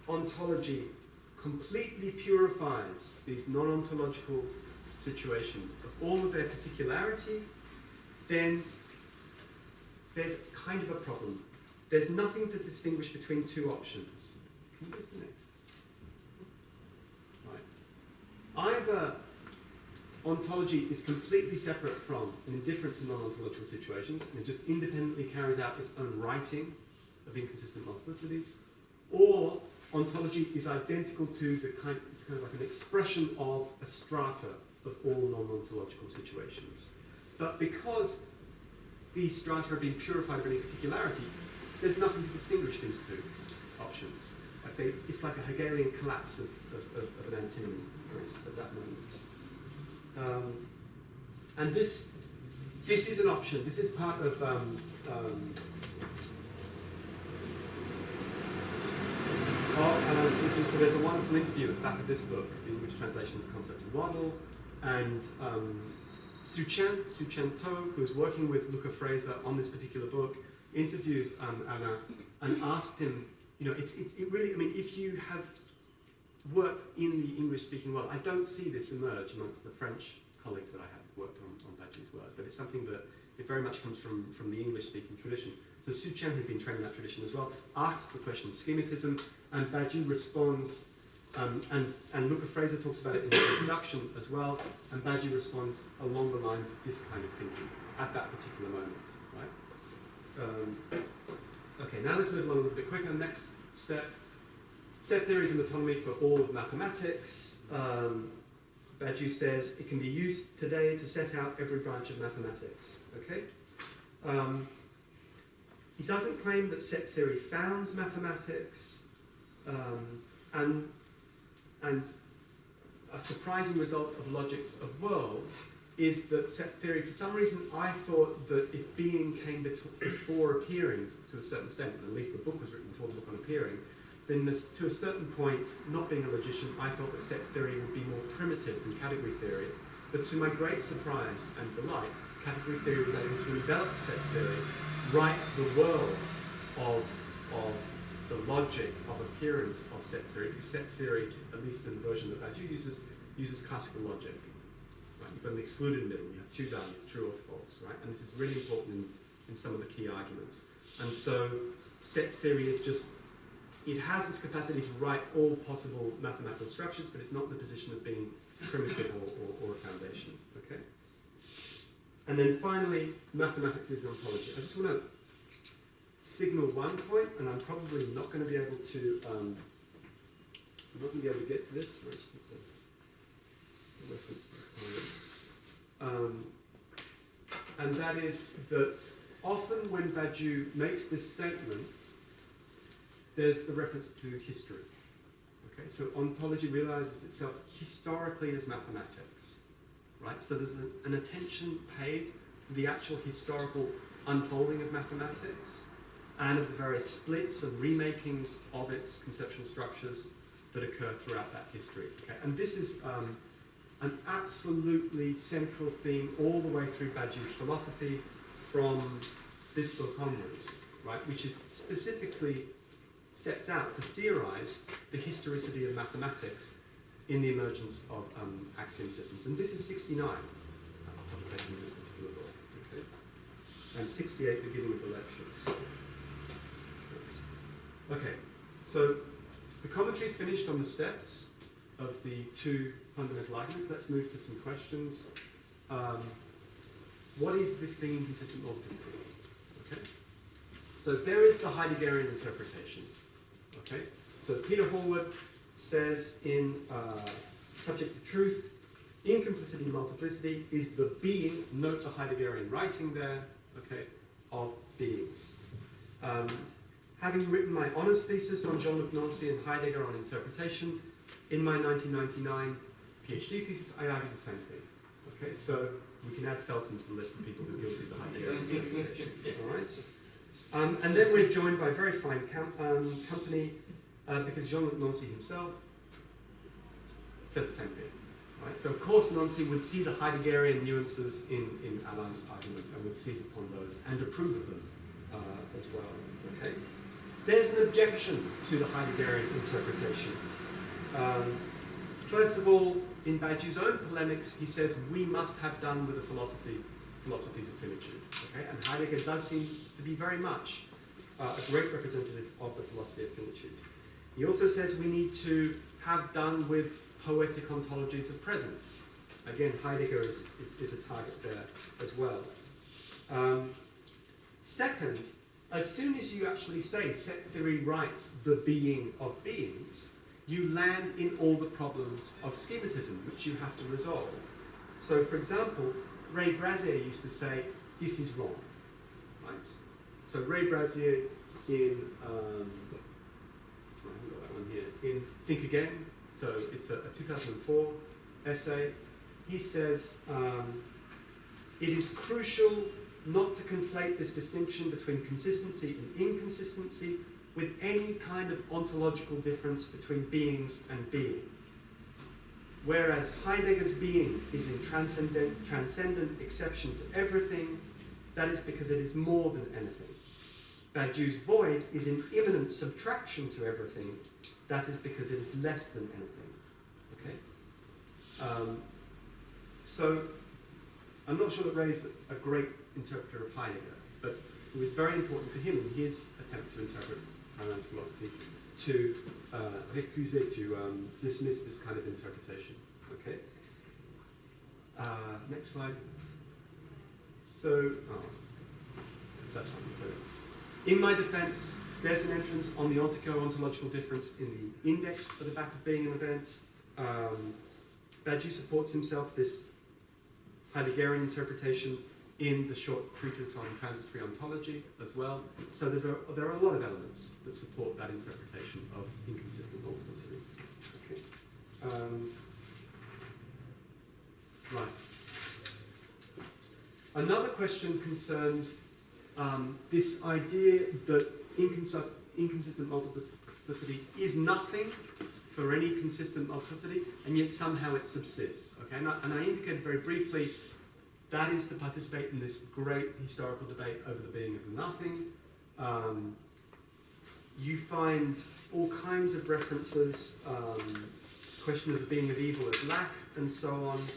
Speaker 1: ontology completely purifies these non-ontological situations of all of their particularity, then there's kind of a problem. There's nothing to distinguish between two options. Can you go to the next? Right. Either ontology is completely separate from and indifferent to non-ontological situations, and it just independently carries out its own writing of inconsistent multiplicities, or ontology is identical to it's kind of like an expression of a strata of all non-ontological situations. But because these strata are being purified of any particularity, there's nothing to distinguish these two options. It's like a Hegelian collapse of an antinomy at that moment. And this is an option. This is part of and I was thinking, so there's a wonderful interview at the back of this book, the English translation of the concept of model, and Su-Chen To, who is working with Luca Fraser on this particular book, interviewed Alain and asked him, you know, it really, I mean, if you have worked in the English-speaking world, I don't see this emerge amongst the French colleagues that I have worked on Badiou's work, but it's something that it very much comes from the English-speaking tradition. So Su-Chen had been trained in that tradition as well, asks the question of schematism, and Badiou responds, and Luca Fraser talks about it in the introduction as well, and Badiou responds along the lines of this kind of thinking at that particular moment, right? Okay, now let's move along a little bit quicker. Next step, set theories and autonomy for all of mathematics. Badiou says it can be used today to set out every branch of mathematics, okay? He doesn't claim that set theory founds mathematics, and a surprising result of logics of worlds is that set theory, for some reason, I thought that if being came before appearing to a certain extent, at least the book was written before the book on appearing, then to a certain point, not being a logician, I thought that set theory would be more primitive than category theory. But to my great surprise and delight, category theory was able to envelop set theory, write the world of the logic of appearance of set theory, because set theory, at least in the version that Badiou uses classical logic. Right? You've got an excluded middle, you have two values, true or false, right? And this is really important in some of the key arguments. And so set theory is just, it has this capacity to write all possible mathematical structures, but it's not in the position of being primitive or a foundation, okay? And then finally, mathematics is ontology. I just want to signal one point, and I'm probably not going to be able to, get to this. It's a reference to the time. And that is that often when Badiou makes this statement, there's the reference to history. Okay, so ontology realizes itself historically as mathematics, right? So there's an attention paid to the actual historical unfolding of mathematics and of the various splits and remakings of its conceptual structures that occur throughout that history. Okay? And this is an absolutely central theme all the way through Badiou's philosophy from this book onwards, right? Which is specifically sets out to theorize the historicity of mathematics in the emergence of axiom systems. And this is 69, publication of this particular book. Okay? and 68, beginning of the lectures. Okay, so the commentary's finished on the steps of the two fundamental arguments. Let's move to some questions. What is this thing inconsistent multiplicity? Okay, so there is the Heideggerian interpretation. Okay, so Peter Hallward says in Subject to Truth, incomplicity multiplicity is the being, note the Heideggerian writing there, okay, of beings. Having written my honours thesis on Jean-Luc Nancy and Heidegger on interpretation, in my 1999 PhD thesis, I argued the same thing. Okay, so we can add Feltham to the list of people who are guilty of the Heideggerian interpretation. All right. And then we're joined by very fine company because Jean-Luc Nancy himself said the same thing. Right? So of course Nancy would see the Heideggerian nuances in Alain's argument and would seize upon those and approve of them as well. Okay. There's an objection to the Heideggerian interpretation. First of all, in Badiou's own polemics, he says we must have done with the philosophies of finitude. Okay? And Heidegger does seem to be very much a great representative of the philosophy of finitude. He also says we need to have done with poetic ontologies of presence. Again, Heidegger is a target there as well. Second, as soon as you actually say set theory writes the being of beings, you land in all the problems of schematism, which you have to resolve. So, for example, Ray Brazier used to say, this is wrong. Right? So Ray Brazier in, I haven't got that one here, in Think Again, so it's a 2004 essay, he says, it is crucial not to conflate this distinction between consistency and inconsistency with any kind of ontological difference between beings and being. Whereas Heidegger's being is in transcendent exception to everything, that is because it is more than anything. Badiou's void is in immanent subtraction to everything, that is because it is less than anything. Okay? So, I'm not sure that Ray's a great interpreter of Heidegger, but it was very important for him in his attempt to interpret Alain's philosophy to recuser, to dismiss this kind of interpretation. Okay. Next slide. So, that's fine. So, in my defense, there's an entrance on the ontico-ontological difference in the index at the back of being an event. Badiou supports himself this Heideggerian interpretation in the short treatise on transitory ontology as well. So there are a lot of elements that support that interpretation of inconsistent multiplicity. Okay. Right. Another question concerns this idea that inconsistent multiplicity is nothing for any consistent multiplicity, and yet somehow it subsists. Okay, and I indicated very briefly that is to participate in this great historical debate over the being of the nothing. You find all kinds of references, question of the being of evil as lack, and so on.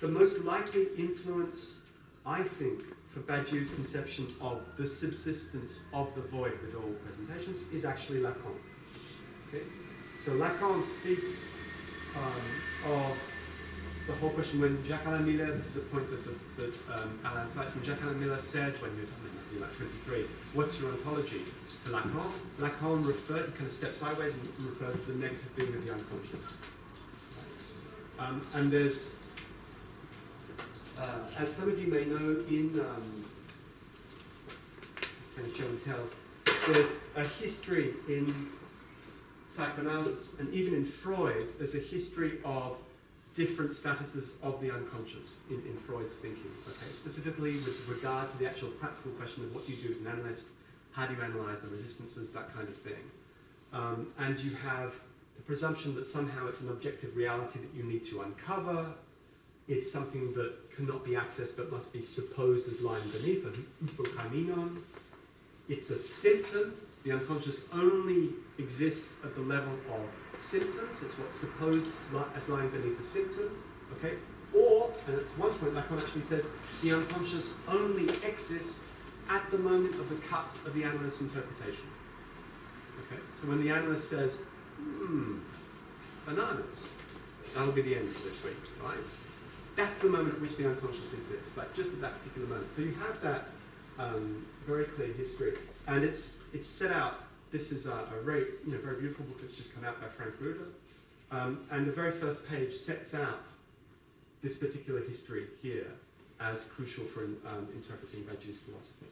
Speaker 1: The most likely influence, I think, for Badiou's conception of the subsistence of the void with all presentations is actually Lacan. Okay? So Lacan speaks of the whole question when Jacques-Alain Miller, this is a point that Alain cites, when Jacques-Alain Miller said when he was like 23, what's your ontology? To Lacan. Lacan referred, he kind of stepped sideways and referred to the negative being of the unconscious. Right? And there's, as some of you may know, in kind of show and tell, there's a history in psychoanalysis, and even in Freud, there's a history of different statuses of the unconscious in Freud's thinking. Okay? Specifically with regard to the actual practical question of what do you do as an analyst, how do you analyze the resistances, that kind of thing. And you have the presumption that somehow it's an objective reality that you need to uncover. It's something that cannot be accessed but must be supposed as lying beneath, an hypokaimenon. It's a symptom. The unconscious only exists at the level of symptoms. It's what's supposed as lying beneath a symptom. Okay? Or And at one point, Lacan actually says the unconscious only exists at the moment of the cut of the analyst's interpretation. Okay, so when the analyst says, bananas, that'll be the end of this week, right? That's the moment at which the unconscious exists, like just at that particular moment. So you have that very clear history, and it's set out. This is a very very beautiful book that's just come out by Frank Ruder, and the very first page sets out this particular history here as crucial for interpreting Badiou's philosophy.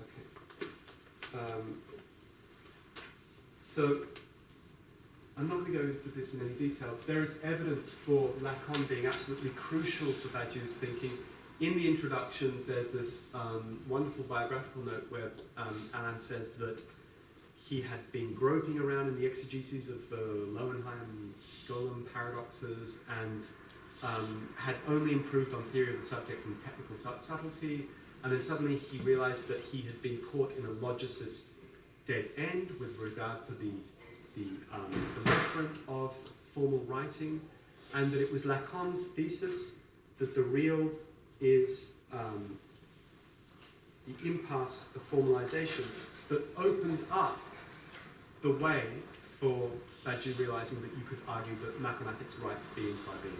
Speaker 1: Okay. So I'm not going to go into this in any detail. There is evidence for Lacan being absolutely crucial for Badiou's thinking. In the introduction, there's this wonderful biographical note where Alain says that he had been groping around in the exegeses of the Lowenheim-Skolem paradoxes and had only improved on theory of the subject and technical subtlety, and then suddenly he realized that he had been caught in a logicist dead end with regard to the referent of formal writing, and that it was Lacan's thesis that the real is the impasse of formalization that opened up the way for Badiou realizing that you could argue that mathematics writes being by being.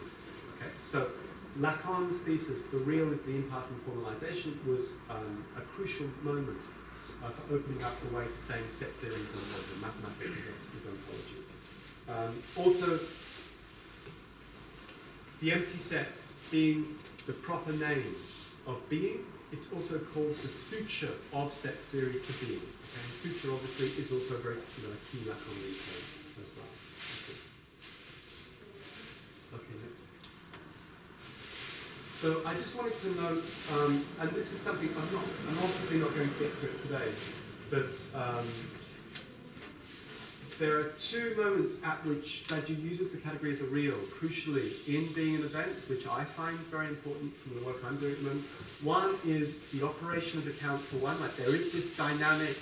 Speaker 1: Okay, so Lacan's thesis, the real is the impasse in formalization, was a crucial moment for opening up the way to saying set theory is ontology, mathematics is ontology. Also, the empty set being the proper name of being, it's also called the suture of set theory to being. Okay? Suture obviously is also a very key Lacanian term as well. Okay, next. So I just wanted to note, and this is something I'm obviously not going to get to it today, but there are two moments at which Badiou uses the category of the real, crucially, in being an event, which I find very important from the work I'm doing at the moment. One is the operation of the count for one, like there is this dynamic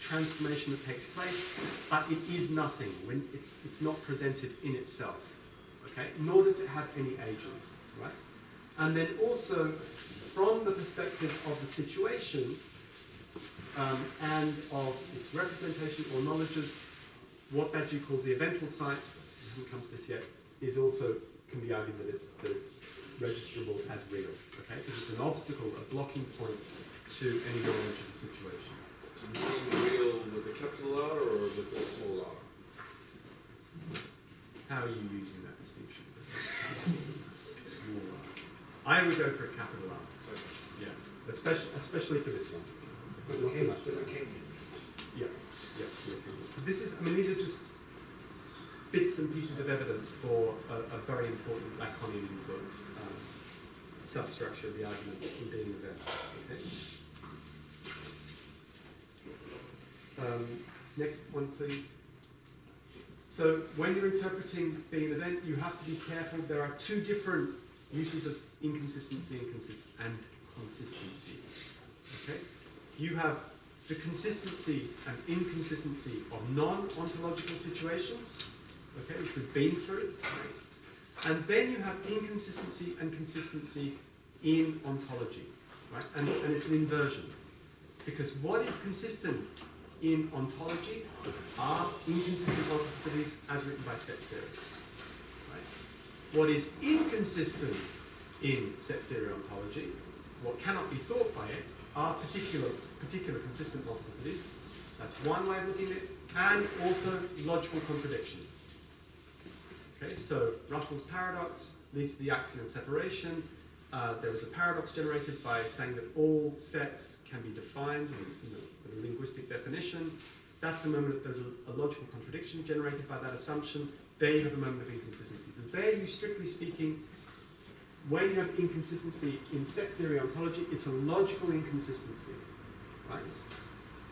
Speaker 1: transformation that takes place, but it is nothing when it's not presented in itself, okay? Nor does it have any agent, right? And then also, from the perspective of the situation and of its representation or knowledges, what Badiou calls the eventual site, we haven't come to this yet, is also, can be argued that it's registrable as real, okay? Because it's an obstacle, a blocking point to any knowledge of the situation.
Speaker 5: Being real with a capital R or with a small r?
Speaker 1: How are you using that distinction? Small r. I would go for a capital R. Yeah, especially for this one. But not so much for that. Yeah. So this is, these are just bits and pieces of evidence for a very important Lacanian influence, substructure of the argument in being events. Okay. Next one, please. So when you're interpreting being an event, you have to be careful. There are two different uses of inconsistency and consistency. Okay? You have the consistency and inconsistency of non-ontological situations, okay, which we've been through, right? And then you have inconsistency and consistency in ontology, right? And it's an inversion. Because what is consistent in ontology are inconsistent ontologies as written by set theory, right? What is inconsistent in set theory ontology, what cannot be thought by it, are particular consistent multiplicities. That's one way of looking at it, and also logical contradictions. Okay, so Russell's paradox leads to the axiom of separation. There was a paradox generated by saying that all sets can be defined with a linguistic definition. That's a moment that there's a logical contradiction generated by that assumption. There you have a moment of inconsistency. So there you, strictly speaking, when you have inconsistency in set theory ontology, it's a logical inconsistency, right?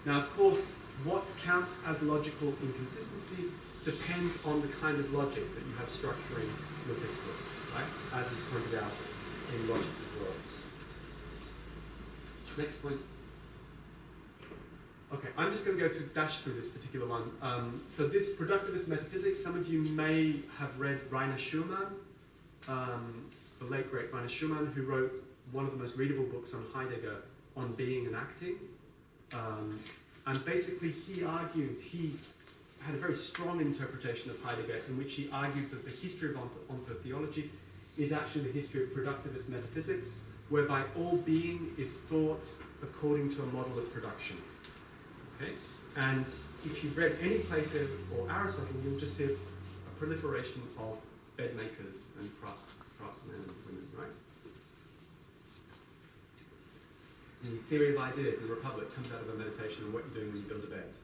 Speaker 1: Now, of course, what counts as logical inconsistency depends on the kind of logic that you have structuring the discourse, right? As is pointed out in Logics of Words. Next point. Okay, I'm just going to go dash through this particular one. So this productivist metaphysics, some of you may have read Rainer Schumann, the late great Rainer Schumann, who wrote one of the most readable books on Heidegger, on being and acting. And basically he had a very strong interpretation of Heidegger in which he argued that the history of ontotheology is actually the history of productivist metaphysics, whereby all being is thought according to a model of production. Okay? And if you've read any Plato or Aristotle, you'll just see a proliferation of bed makers and craftsmen and women, right? The theory of ideas in the Republic comes out of a meditation on what you're doing when you build a bed.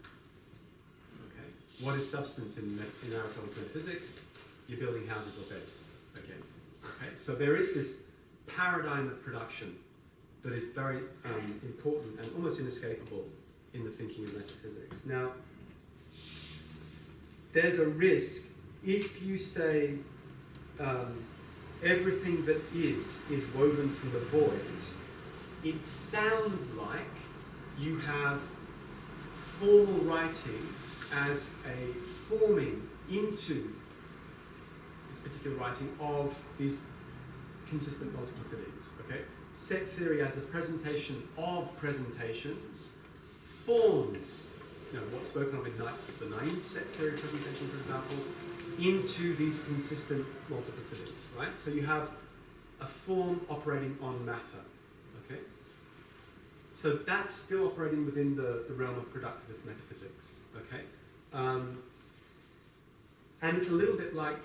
Speaker 1: Okay? What is substance in Aristotle's metaphysics? You're building houses or beds. Again. Okay? So there is this paradigm of production that is very important and almost inescapable in the thinking of metaphysics. Now, there's a risk if you say everything that is woven from the void. It sounds like you have formal writing as a forming into this particular writing of these consistent multiplicities. Okay? Set theory as the presentation of presentations forms, what's spoken of in the naive set theory presentation, for example, into these consistent multiplicities, right? So you have a form operating on matter, okay? So that's still operating within the realm of productivist metaphysics, okay? And it's a little bit like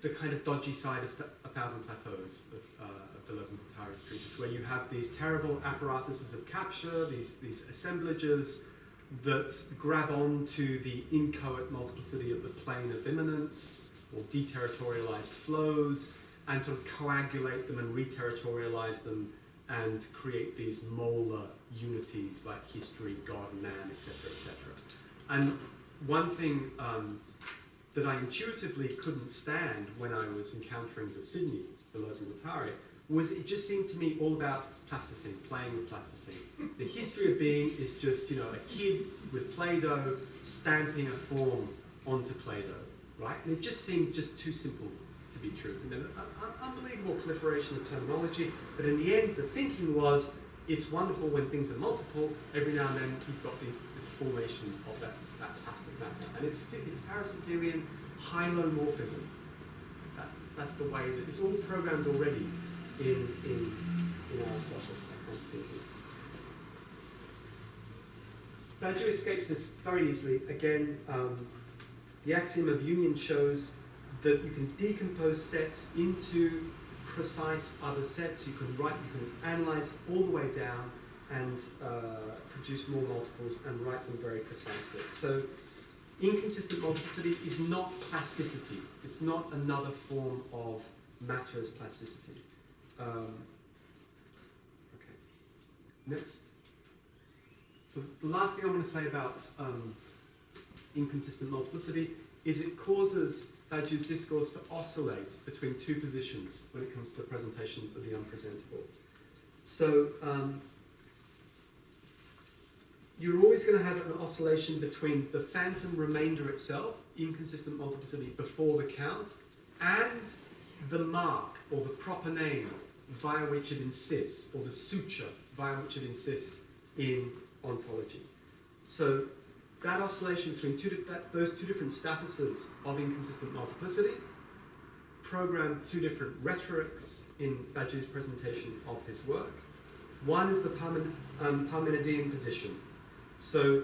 Speaker 1: the kind of dodgy side of A Thousand Plateaus of Deleuze and Guattari's treatise, where you have these terrible apparatuses of capture, these assemblages that grab on to the inchoate multiplicity of the plane of immanence, or deterritorialized flows, and sort of coagulate them and reterritorialize them and create these molar unities like history, God, man, etc., etc. And one thing that I intuitively couldn't stand when I was encountering the Sydney Deleuze and Guattari was it just seemed to me all about plasticine, playing with plasticine. The history of being is just, a kid with Play-Doh stamping a form onto Play-Doh, right? And it just seemed just too simple to be true. And then an unbelievable proliferation of terminology, but in the end, the thinking was, it's wonderful when things are multiple, every now and then you've got this formation of that plastic matter. And it's Aristotelian hylomorphism. That's the way that it's all programmed already in Aristotle, that kind of thinking. Badiou escapes this very easily. Again, the axiom of union shows that you can decompose sets into precise other sets. You can analyze all the way down and produce more multiples and write them very precisely. So inconsistent multiplicity is not plasticity. It's not another form of matter as plasticity. Okay. Next. The last thing I want to say about inconsistent multiplicity is it causes Badiou's discourse to oscillate between two positions when it comes to the presentation of the unpresentable. So you're always going to have an oscillation between the phantom remainder itself, inconsistent multiplicity before the count, and the mark or the proper name via which it insists, or the suture via which it insists in ontology. So that oscillation between those two different statuses of inconsistent multiplicity program two different rhetorics in Badiou's presentation of his work. One is the Parmenidean position. So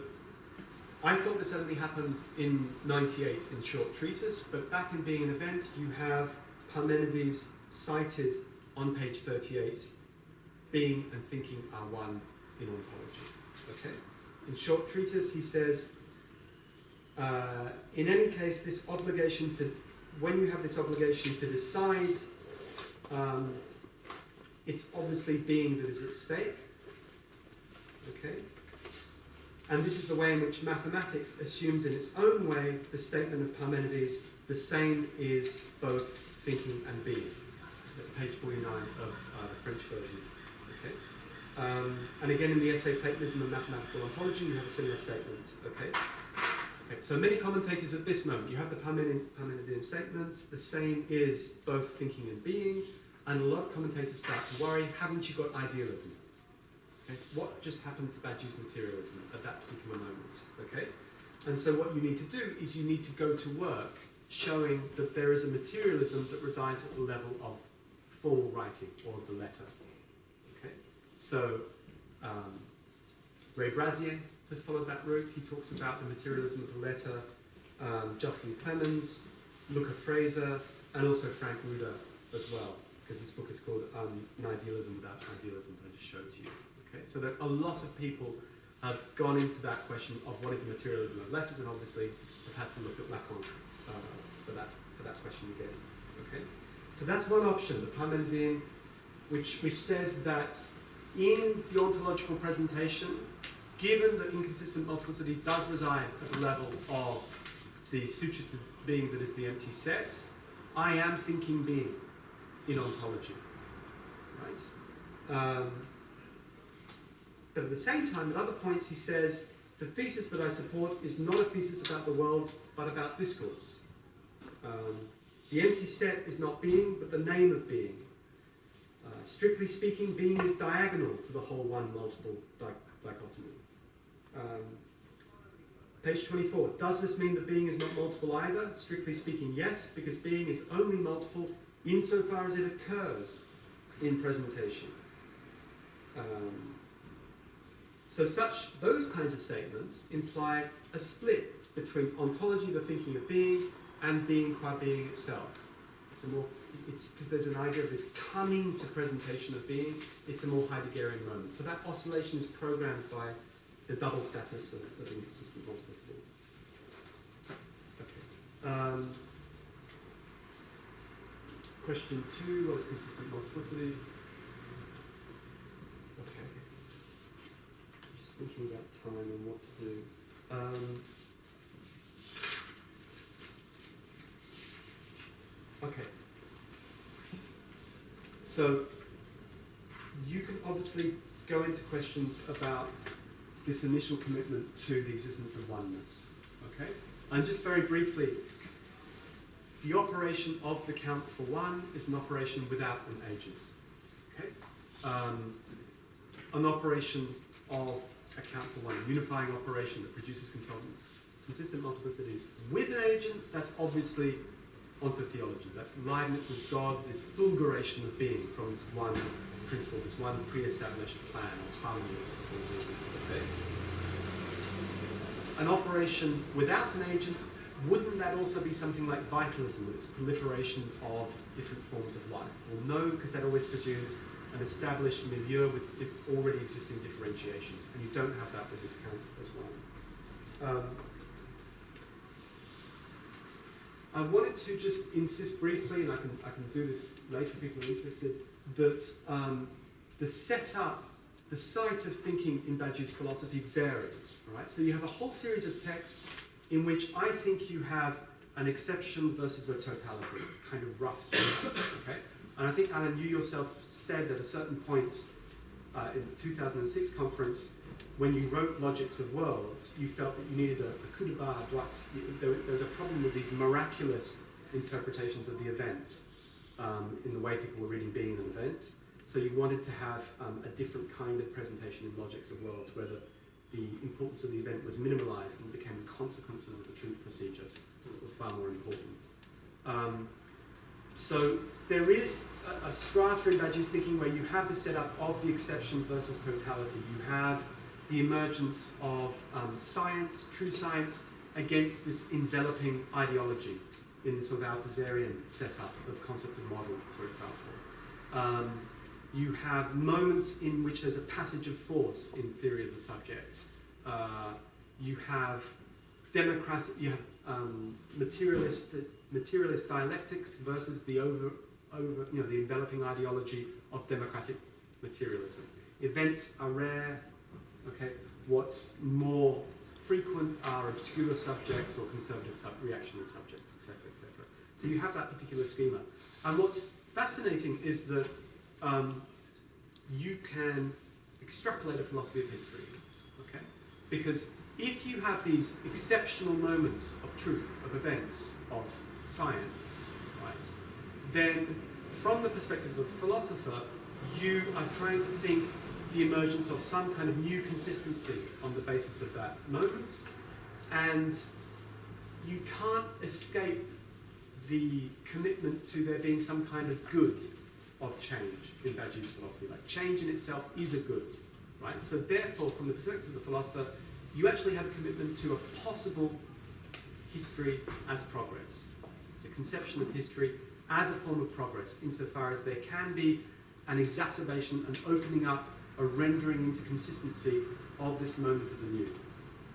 Speaker 1: I thought this only happened in 98 in Short Treatise, but back in Being an Event, you have Parmenides cited on page 38, being and thinking are one in ontology. Okay? In Short Treatise, he says, in any case, this obligation when you have this obligation to decide, it's obviously being that is at stake. Okay? And this is the way in which mathematics assumes in its own way the statement of Parmenides, the same is both thinking and being. That's page 49 of the French version. Okay? And again, in the essay Platonism and Mathematical Ontology, you have a similar statement. Okay. Okay. So many commentators at this moment, you have the Parmenidean statements. The same is both thinking and being, and a lot of commentators start to worry: haven't you got idealism? Okay. What just happened to Badiou's materialism at that particular moment? Okay. And so what you need to do is you need to go to work showing that there is a materialism that resides at the level of formal writing or the letter. Okay. So Ray Brazier has followed that route. He talks about the materialism of the letter. Justin Clemens, Luca Fraser, and also Frank Ruder as well, because this book is called An Idealism Without Idealism, that I just showed you. Okay. So that a lot of people have gone into that question of what is the materialism of letters, and obviously have had to look at Lacan for that question again. Okay, so that's one option, the Parmenidean, which says that in the ontological presentation, given that inconsistent multiplicity does reside at the level of the sutured being that is the empty set, I am thinking being in ontology, right? But at the same time, at other points, he says, the thesis that I support is not a thesis about the world, but about discourse. The empty set is not being, but the name of being. Strictly speaking, being is diagonal to the whole one-multiple dichotomy. Page 24. Does this mean that being is not multiple either? Strictly speaking, yes, because being is only multiple insofar as it occurs in presentation. So those kinds of statements imply a split between ontology, the thinking of being, and being qua being itself. It's because there's an idea of this coming to presentation of being. It's a more Heideggerian moment. So that oscillation is programmed by the double status of inconsistent multiplicity. Okay. Question 2, what is consistent multiplicity? Okay. Just thinking about time and what to do. Okay. So you can obviously go into questions about this initial commitment to the existence of oneness. Okay? And just very briefly, the operation of the count for one is an operation without an agent. Okay? An operation of a count for one, a unifying operation that produces consistent multiplicities with an agent, that's obviously ontotheology. That's Leibniz's God, this fulguration of being from this one principle, this one pre-established plan or harmony of all beings. Okay? An operation without an agent, wouldn't that also be something like vitalism, with its proliferation of different forms of life? Well, no, because that always presumes an established milieu with already existing differentiations, and you don't have that with this count as well. I wanted to just insist briefly, and I can do this later if people are interested, that the setup, the site of thinking in Badiou's philosophy varies, right? So you have a whole series of texts in which I think you have an exception versus a totality, kind of rough setup, okay? And I think, Alan, you yourself said at a certain point in the 2006 conference, when you wrote Logics of Worlds, you felt that you needed a coup de barre droite. There was a problem with these miraculous interpretations of the events in the way people were reading being and events. So you wanted to have a different kind of presentation in Logics of Worlds, where the importance of the event was minimalized and became the consequences of the truth procedure that were far more important. So there is a strata in Badiou's thinking where you have the setup of the exception versus totality. You have the emergence of science, true science, against this enveloping ideology in the sort of Althusserian setup of concept of model, for example. You have moments in which there's a passage of force in theory of the subject. You have materialist dialectics versus the the enveloping ideology of democratic materialism. Events are rare. Okay, what's more frequent are obscure subjects or conservative reactionary subjects, etc., etc. So you have that particular schema. And what's fascinating is that you can extrapolate a philosophy of history. Okay? Because if you have these exceptional moments of truth, of events, of science, right, then from the perspective of the philosopher, you are trying to think the emergence of some kind of new consistency on the basis of that moment, and you can't escape the commitment to there being some kind of good of change in Badiou's philosophy. Like, change in itself is a good, right? So therefore, from the perspective of the philosopher, you actually have a commitment to a possible history as progress. It's a conception of history as a form of progress, insofar as there can be an exacerbation, an opening up, a rendering into consistency of this moment of the new.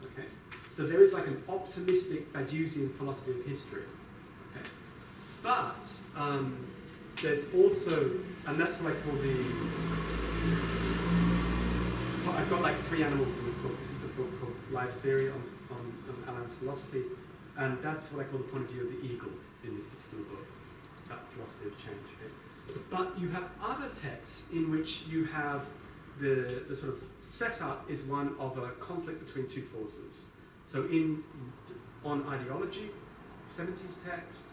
Speaker 1: Okay? So there is like an optimistic Badiousian philosophy of history. Okay? But there's also, and that's what I call I've got like 3 animals in this book. This is a book called Live Theory on Alain's philosophy, and that's what I call the point of view of the eagle in this particular book. It's that philosophy of change. Okay? But you have other texts in which you have the sort of setup is one of a conflict between two forces. So on ideology, 70s text,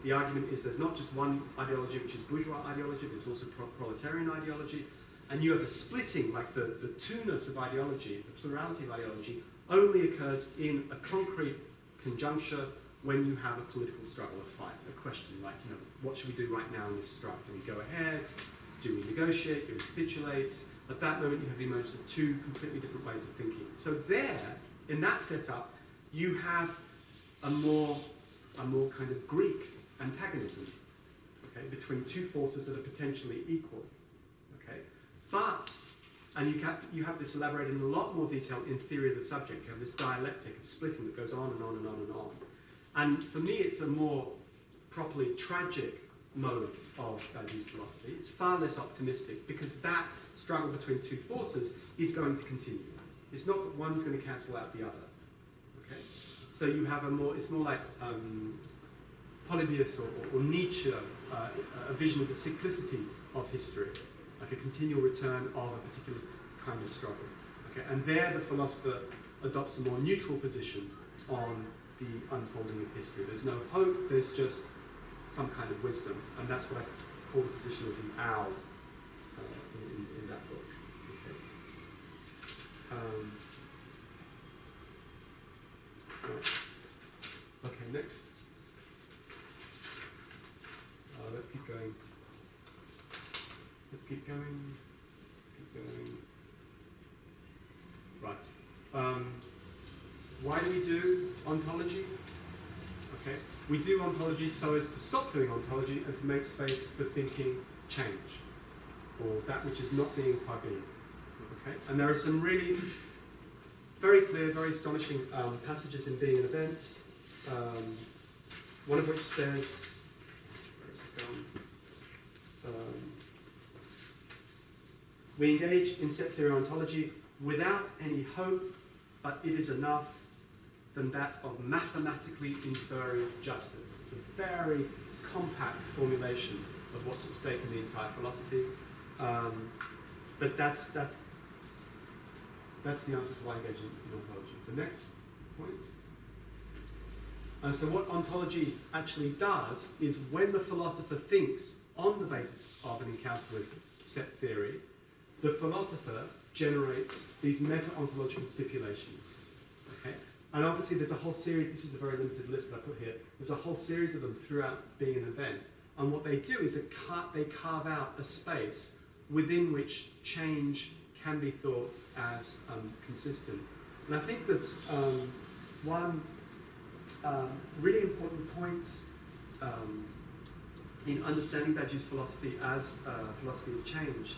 Speaker 1: the argument is there's not just one ideology, which is bourgeois ideology, there's also proletarian ideology, and you have a splitting, like the two-ness of ideology, the plurality of ideology, only occurs in a concrete conjuncture when you have a political struggle, a fight, a question like, what should we do right now in this struggle? Do we go ahead? Do we negotiate? Do we capitulate? At that moment, you have the emergence of 2 completely different ways of thinking. So there, in that setup, you have a more kind of Greek antagonism, okay, between 2 forces that are potentially equal, okay. But, and you have this elaborated in a lot more detail in Theory of the Subject. You have this dialectic of splitting that goes on and on and on and on. And for me, it's a more properly tragic mode of Badiou's philosophy. It's far less optimistic because that struggle between 2 forces is going to continue. It's not that one's going to cancel out the other. Okay? So you have it's more like Polybius or Nietzsche, a vision of the cyclicity of history, like a continual return of a particular kind of struggle. Okay? And there the philosopher adopts a more neutral position on the unfolding of history. There's no hope, there's just some kind of wisdom, and that's what I call the position of the owl in that book. Okay, okay, next. Let's keep going. Let's keep going. Let's keep going. Right. Why do we do ontology? Okay. We do ontology so as to stop doing ontology and to make space for thinking change, or that which is not being plugged in. Okay? And there are some really very clear, very astonishing passages in Being and Events, one of which says, where is it gone? We engage in set theory ontology without any hope, but it is enough than that of mathematically inferring justice. It's a very compact formulation of what's at stake in the entire philosophy. But that's the answer to why I engage in ontology. The next point. And so what ontology actually does is when the philosopher thinks on the basis of an encounter with set theory, the philosopher generates these meta-ontological stipulations. Okay? And obviously there's a whole series, this is a very limited list that I put here, there's a whole series of them throughout Being an Event. And what they do is they carve out a space within which change can be thought as consistent. And I think that's one really important point in understanding Badiou's philosophy as a philosophy of change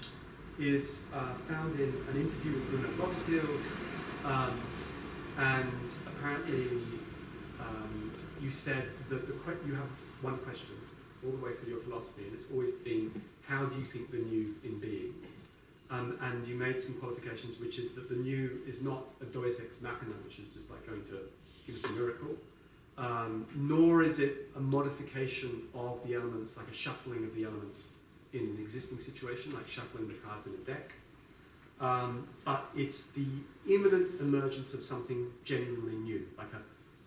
Speaker 1: is found in an interview with Bruno Bosquils, and apparently you said that you have one question all the way through your philosophy, and it's always been, how do you think the new in being? And you made some qualifications, which is that the new is not a deus ex machina, which is just like going to give us a miracle, nor is it a modification of the elements, like a shuffling of the elements in an existing situation, like shuffling the cards in a deck. but it's the imminent emergence of something genuinely new, like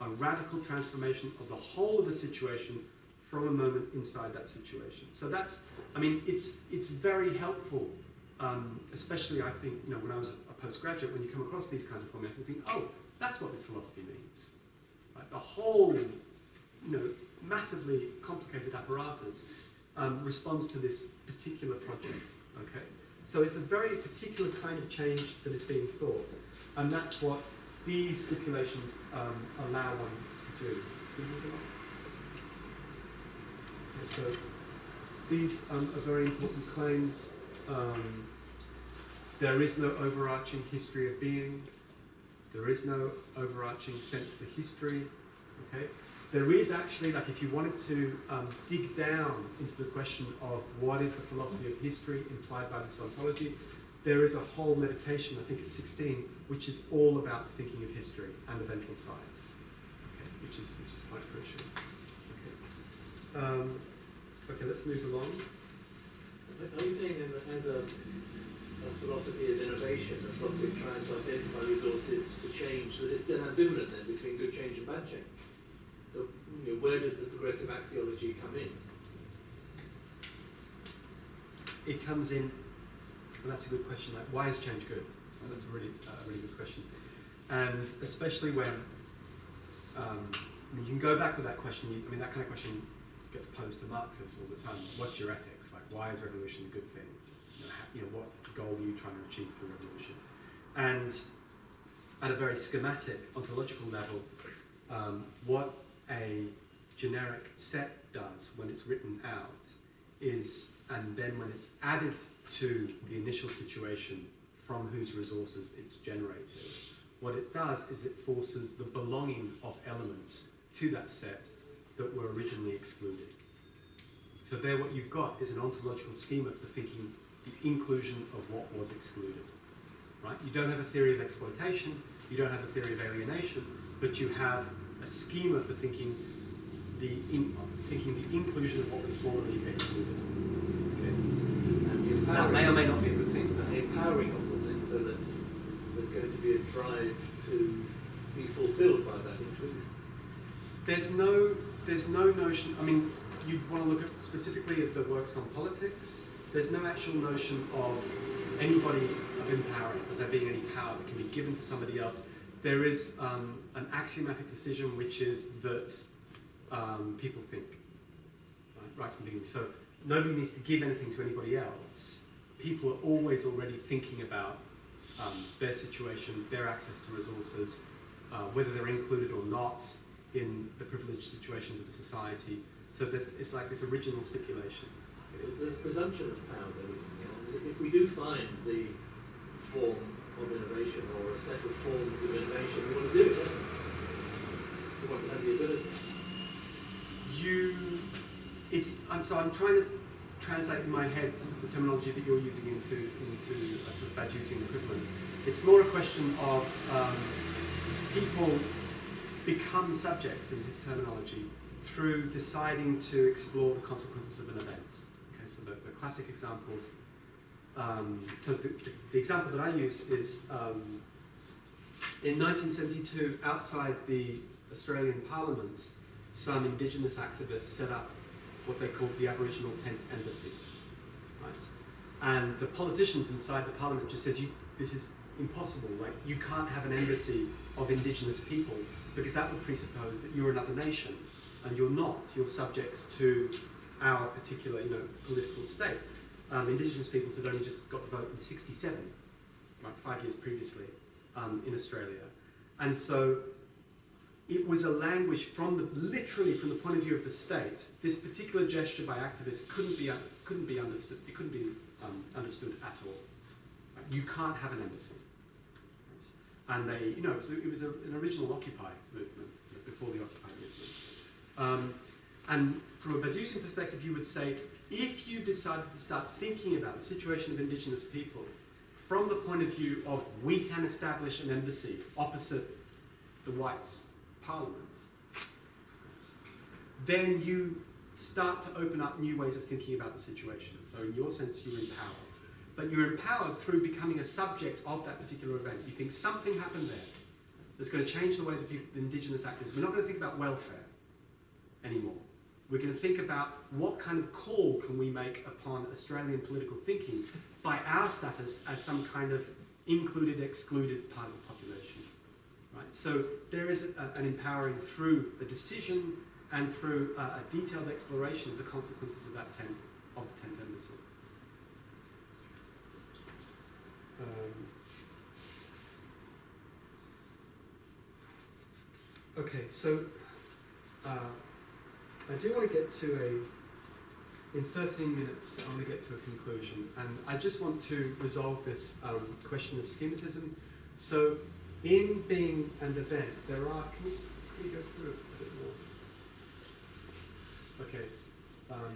Speaker 1: a radical transformation of the whole of the situation from a moment inside that situation. So that's, I mean, it's very helpful, especially I think, you know, when I was a postgraduate, when you come across these kinds of formulations, you think, oh, that's what this philosophy means. Right? The whole, you know, massively complicated apparatus responds to this particular project. Okay, so it's a very particular kind of change that is being thought, and that's what these stipulations allow one to do. Okay, so these are very important claims. There is no overarching history of being. There is no overarching sense to history. Okay. There is actually, like if you wanted to dig down into the question of what is the philosophy of history implied by this ontology, there is a whole meditation, I think it's 16, which is all about the thinking of history and eventful science, okay, which is quite crucial. Okay, okay, let's move along.
Speaker 2: Are you saying then that as a philosophy of innovation, a philosophy of trying to identify resources for change, that it's still ambivalent then between good change and bad change? So, you know, where does the progressive axiology come in?
Speaker 1: It comes in, and that's a good question, like why is change good? And that's a really good question. And especially when, I mean, you can go back with that question, I mean, that kind of question gets posed to Marxists all the time. What's your ethics? Like, why is revolution a good thing? You know, what goal are you trying to achieve through revolution? And at a very schematic, ontological level, what a generic set does when it's written out is, and then when it's added to the initial situation from whose resources it's generated, what it does is it forces the belonging of elements to that set that were originally excluded. So there what you've got is an ontological schema for thinking the inclusion of what was excluded. Right? You don't have a theory of exploitation, you don't have a theory of alienation, but you have a schema for thinking the inclusion of what was formerly excluded. Okay.
Speaker 2: And
Speaker 1: That may or may not be a good thing.
Speaker 2: And the empowering of them then, so that there's going to be a drive to be fulfilled by that inclusion.
Speaker 1: There's no notion, I mean, you want to look at specifically at the works on politics, there's no actual notion of anybody of empowering, of there being any power that can be given to somebody else. There is an axiomatic decision, which is that people think, right from the beginning. So nobody needs to give anything to anybody else. People are always already thinking about their situation, their access to resources, whether they're included or not in the privileged situations of the society. So it's like this original stipulation.
Speaker 2: There's a presumption of power there, isn't there? If we do find the form of innovation or a set of forms of innovation, we want to do it, don't we? We want to have the ability.
Speaker 1: I'm trying to translate in my head the terminology that you're using into a sort of bad-using equivalent. It's more a question of people become subjects in his terminology through deciding to explore the consequences of an event. Okay, so the classic examples. So the example that I use is in 1972, outside the Australian Parliament, some Indigenous activists set up what they called the Aboriginal Tent Embassy, right? And the politicians inside the Parliament just said, "This is impossible. Like, you can't have an embassy of Indigenous people because that would presuppose that you're another nation, and you're not. You're subjects to our particular, political state." Indigenous peoples had only just got the vote in '67, right, 5 years previously, in Australia, and so it was a language literally from the point of view of the state. This particular gesture by activists couldn't be understood. It couldn't be understood at all. Right? You can't have an embassy. Right? And they, it was an original Occupy movement before the Occupy movements. And from a Badiousian perspective, you would say, if you decided to start thinking about the situation of Indigenous people from the point of view of we can establish an embassy opposite the whites' parliament, then you start to open up new ways of thinking about the situation. So in your sense, you're empowered. but you're empowered through becoming a subject of that particular event. You think something happened there that's going to change the way that the indigenous actors. We're not going to think about welfare anymore. We're going to think about what kind of call can we make upon Australian political thinking by our status as some kind of included, excluded part of the population. Right? So there is an empowering through a decision and through a detailed exploration of the consequences of the tent embassy. Okay, so I do want to get to in 13 minutes, I want to get to a conclusion, and I just want to resolve this question of schematism. So, in being an event, there are, can we go through it a bit more? Okay, I'll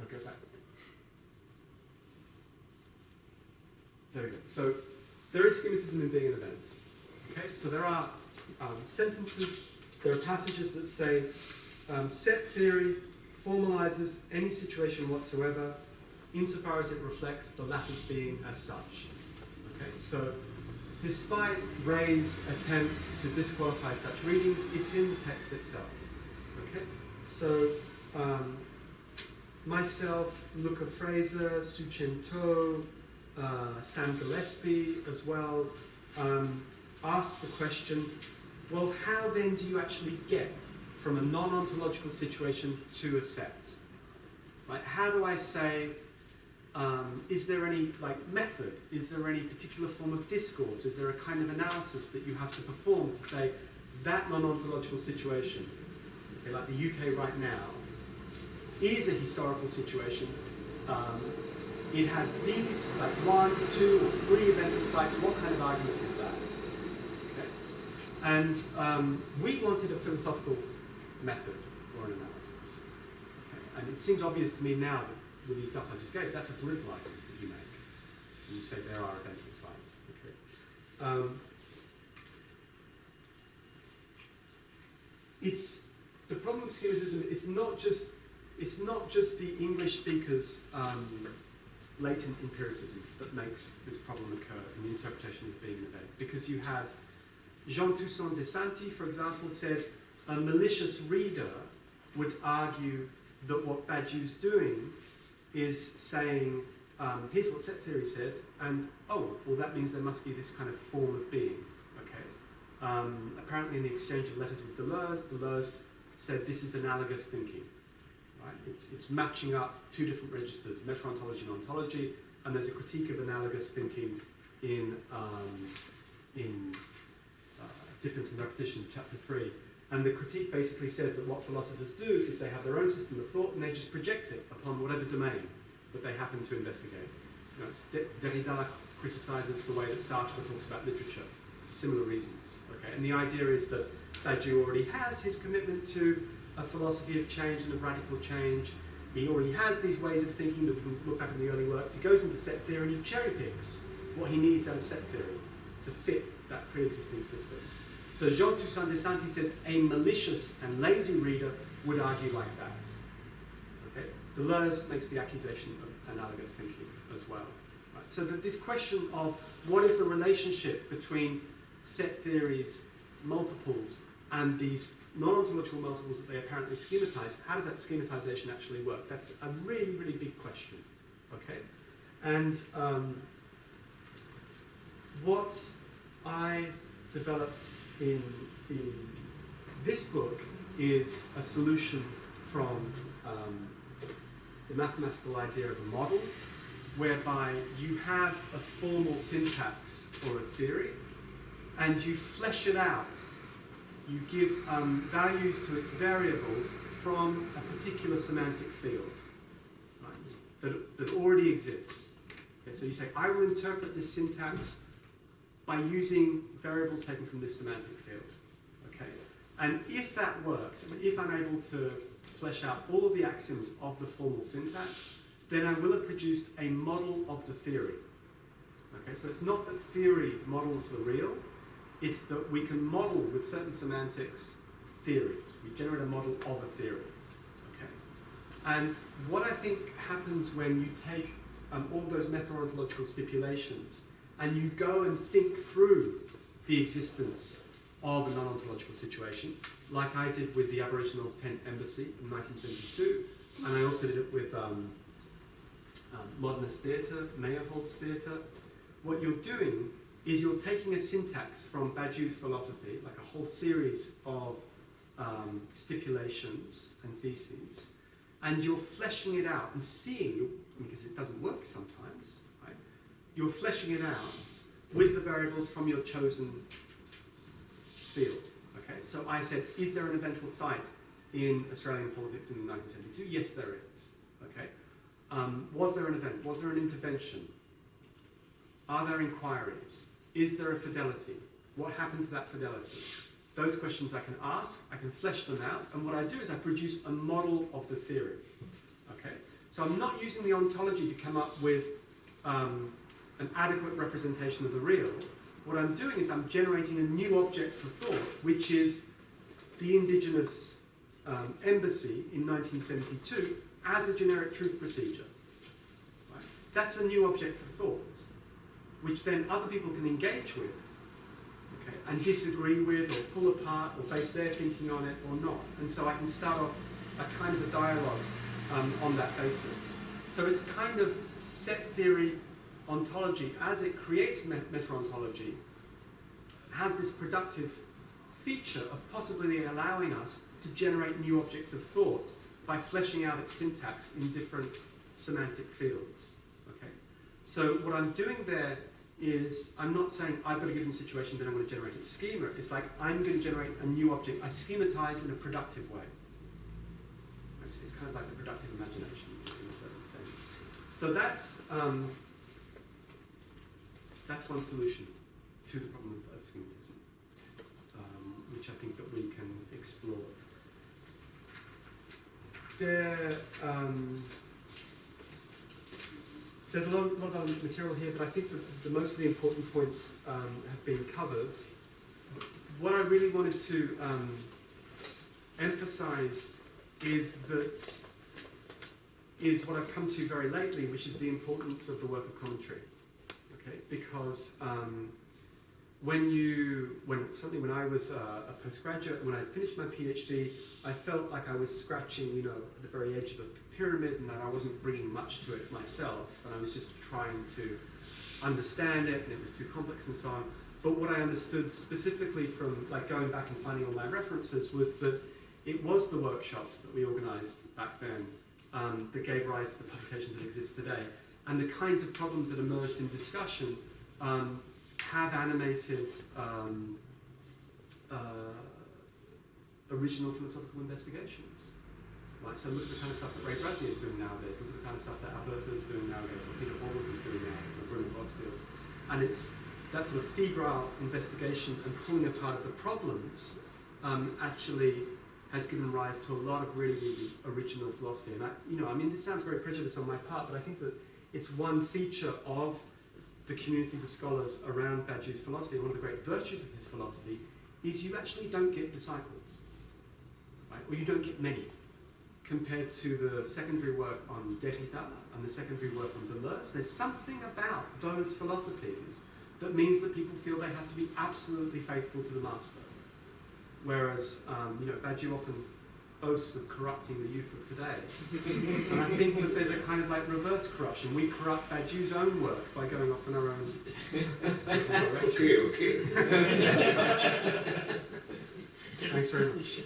Speaker 1: go back. There we go. So, there is schematism in being an event. Okay, so there are sentences, there are passages that say set theory formalizes any situation whatsoever insofar as it reflects the latter's being as such. Okay, so despite Ray's attempt to disqualify such readings, it's in the text itself. Okay, so myself, Luca Fraser, Su Chen To, Sam Gillespie as well, asked the question, well, how then do you actually get from a non-ontological situation to a set? Right? How do I say, is there any method? Is there any particular form of discourse? Is there a kind of analysis that you have to perform to say that non-ontological situation, okay, like the UK right now, is a historical situation. It has these 1, 2, or 3 eventful sites. What kind of argument is that? Okay. And we wanted a philosophical method or an analysis. Okay. And it seems obvious to me now that with the example I just gave, that's a political argument that you make. And you say there are eventful sites. Okay. It's the problem with schematism. It's not just the English speakers' latent empiricism that makes this problem occur in the interpretation of being an event. Because you had Jean Toussaint de Sainty, for example, says a malicious reader would argue that what Badiou's doing is saying, here's what set theory says, and oh, well that means there must be this kind of form of being. Okay. Apparently in the exchange of letters with Deleuze said this is analogous thinking. Right? It's matching up 2 different registers, meta-ontology and ontology, and there's a critique of analogous thinking in Difference and Repetition, chapter 3. And the critique basically says that what philosophers do is they have their own system of thought and they just project it upon whatever domain that they happen to investigate. You know, Derrida criticizes the way that Sartre talks about literature for similar reasons. Okay? And the idea is that Badiou already has his commitment to a philosophy of change and of radical change. He already has these ways of thinking that we can look back in the early works. He goes into set theory and he cherry picks what he needs out of set theory to fit that pre-existing system. So Jean Toussaint de Sainty says a malicious and lazy reader would argue like that. Okay? Deleuze makes the accusation of analogous thinking as well. Right? So that this question of what is the relationship between set theories, multiples, and these non-ontological multiples that they apparently schematize, how does that schematization actually work? That's a really, really big question. Okay? And what I developed in this book is a solution from the mathematical idea of a model, whereby you have a formal syntax or a theory, and you flesh it out. You give values to its variables from a particular semantic field, right, that already exists. Okay, so you say, I will interpret this syntax by using variables taken from this semantic field. Okay? And if that works, if I'm able to flesh out all of the axioms of the formal syntax, then I will have produced a model of the theory. Okay, so it's not that theory models the real, it's that we can model with certain semantics theories. We generate a model of a theory. Okay? And what I think happens when you take all those meta-ontological stipulations, and you go and think through the existence of a non-ontological situation, like I did with the Aboriginal Tent Embassy in 1972, and I also did it with modernist theatre, Meyerhold's theatre. What you're doing is you're taking a syntax from Badiou's philosophy, like a whole series of stipulations and theses, and you're fleshing it out and seeing, because it doesn't work sometimes, right? You're fleshing it out with the variables from your chosen field. Okay, so I said, is there an eventual site in Australian politics in 1972? Yes, there is. Okay, was there an event? Was there an intervention? Are there inquiries? Is there a fidelity? What happened to that fidelity? Those questions I can ask, I can flesh them out, and what I do is I produce a model of the theory. Okay? So I'm not using the ontology to come up with an adequate representation of the real. What I'm doing is I'm generating a new object for thought, which is the indigenous embassy in 1972 as a generic truth procedure. Right? That's a new object for thought, which then other people can engage with, okay, and disagree with, or pull apart, or base their thinking on it, or not. And so I can start off a kind of a dialogue on that basis. So it's kind of set theory ontology, as it creates meta-ontology, has this productive feature of possibly allowing us to generate new objects of thought by fleshing out its syntax in different semantic fields. Okay? So what I'm doing there is, I'm not saying I've got a given situation, then I'm going to generate a schema. It's like I'm going to generate a new object. I schematize in a productive way. It's kind of like the productive imagination in a certain sense. So that's one solution to the problem of schematism, which I think that we can explore. There's a lot of other material here, but I think that the most of the important points have been covered. What I really wanted to emphasize is what I've come to very lately, which is the importance of the work of commentary. Okay, because certainly when I was a postgraduate, when I finished my PhD, I felt like I was scratching, at the very edge of a pyramid, and that I wasn't bringing much to it myself, and I was just trying to understand it, and it was too complex and so on. But what I understood specifically from going back and finding all my references was that it was the workshops that we organised back then that gave rise to the publications that exist today. And the kinds of problems that emerged in discussion have animated original philosophical investigations. Right? So look at the kind of stuff that Ray Brazier is doing nowadays, look at the kind of stuff that Alberto is doing nowadays, or Peter Hallward is doing nowadays, or Bruno Botsfields. And it's that sort of febrile investigation and pulling apart of the problems actually has given rise to a lot of really, really original philosophy. And this sounds very prejudiced on my part, but I think that it's one feature of the communities of scholars around Badiou's philosophy, and one of the great virtues of his philosophy is you actually don't get disciples, right? Or you don't get many, compared to the secondary work on Derrida and the secondary work on Deleuze. There's something about those philosophies that means that people feel they have to be absolutely faithful to the master. Whereas, Badiou often boasts of corrupting the youth of today. And I think that there's a kind of reverse corruption. We corrupt Badiou's own work by going off in our own directions.
Speaker 5: Okay.
Speaker 1: Thanks very much.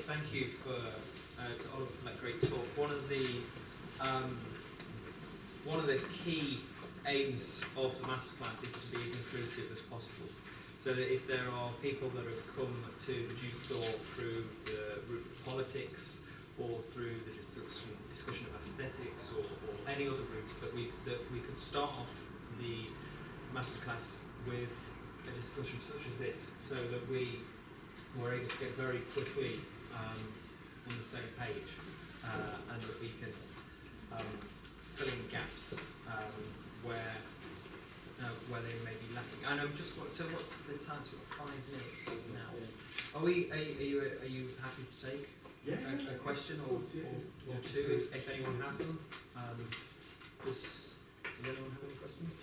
Speaker 3: Thank you to Oliver for that great talk. One of the key aims of the Masterclass is to be as inclusive as possible. So that if there are people that have come to produce thought through the route of politics, or through the discussion of aesthetics, or any other routes, that we could start off the Masterclass with a discussion such as this, so that we were able to get very quickly on the same page, and that we can fill in gaps where And I'm just so what's the time? So we've got 5 minutes now. Are you happy to take a question or two if anyone has them? Does anyone have any questions?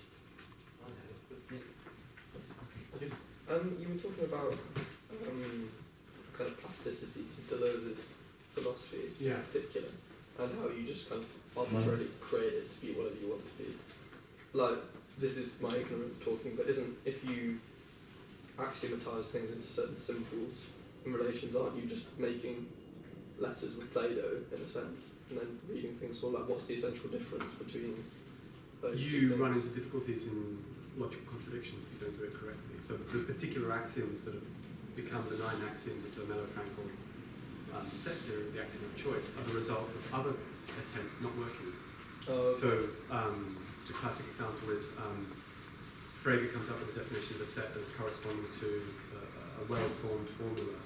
Speaker 6: You were talking about kind of plasticity to Deleuze's philosophy
Speaker 1: Yeah.
Speaker 6: in particular, and how you just kind of arbitrarily create it to be whatever you want to be. Like, this is my ignorance talking, but if you axiomatize things into certain symbols and relations, aren't you just making letters with Play-Doh in a sense, and then reading things more like, what's the essential difference between those two
Speaker 1: You
Speaker 6: things?
Speaker 1: run into difficulties in logical contradictions if you don't do it correctly. So the particular axioms that have become the 9 axioms of the Mello-Frankel set theory of the axiom of choice are the result of other attempts not working. So the classic example is Frege comes up with a definition of a set as corresponding to a well-formed formula.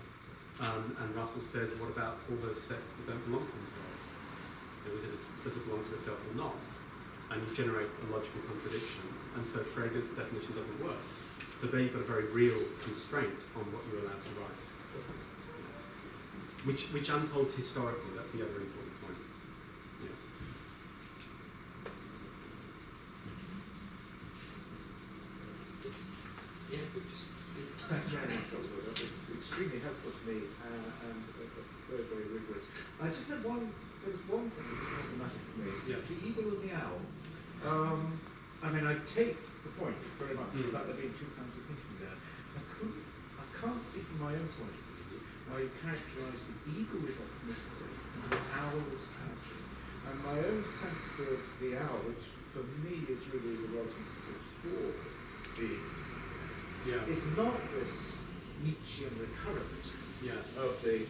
Speaker 1: And Russell says, what about all those sets that don't belong to themselves? Does it belong to itself or not? And you generate a logical contradiction. And so Frege's definition doesn't work. So there you've got a very real constraint on what you're allowed to write. Which unfolds historically, that's the other important point. Yeah.
Speaker 3: Yeah, we just.
Speaker 7: Thanks very much, Dr. Wood. It's extremely helpful to me and very, very rigorous. I just had there was one thing that was problematic for me. It's
Speaker 1: Yeah.
Speaker 7: the eagle and the owl. I mean, I take the point very much about there being 2 kinds of thinking there. I can't see from my own point of view why you characterise the eagle as optimistic and the owl as tragic. And my own sense of the owl, which for me is really the writings before being,
Speaker 1: Yeah.
Speaker 7: it's not this Nietzschean recurrence
Speaker 1: Yeah.
Speaker 7: of the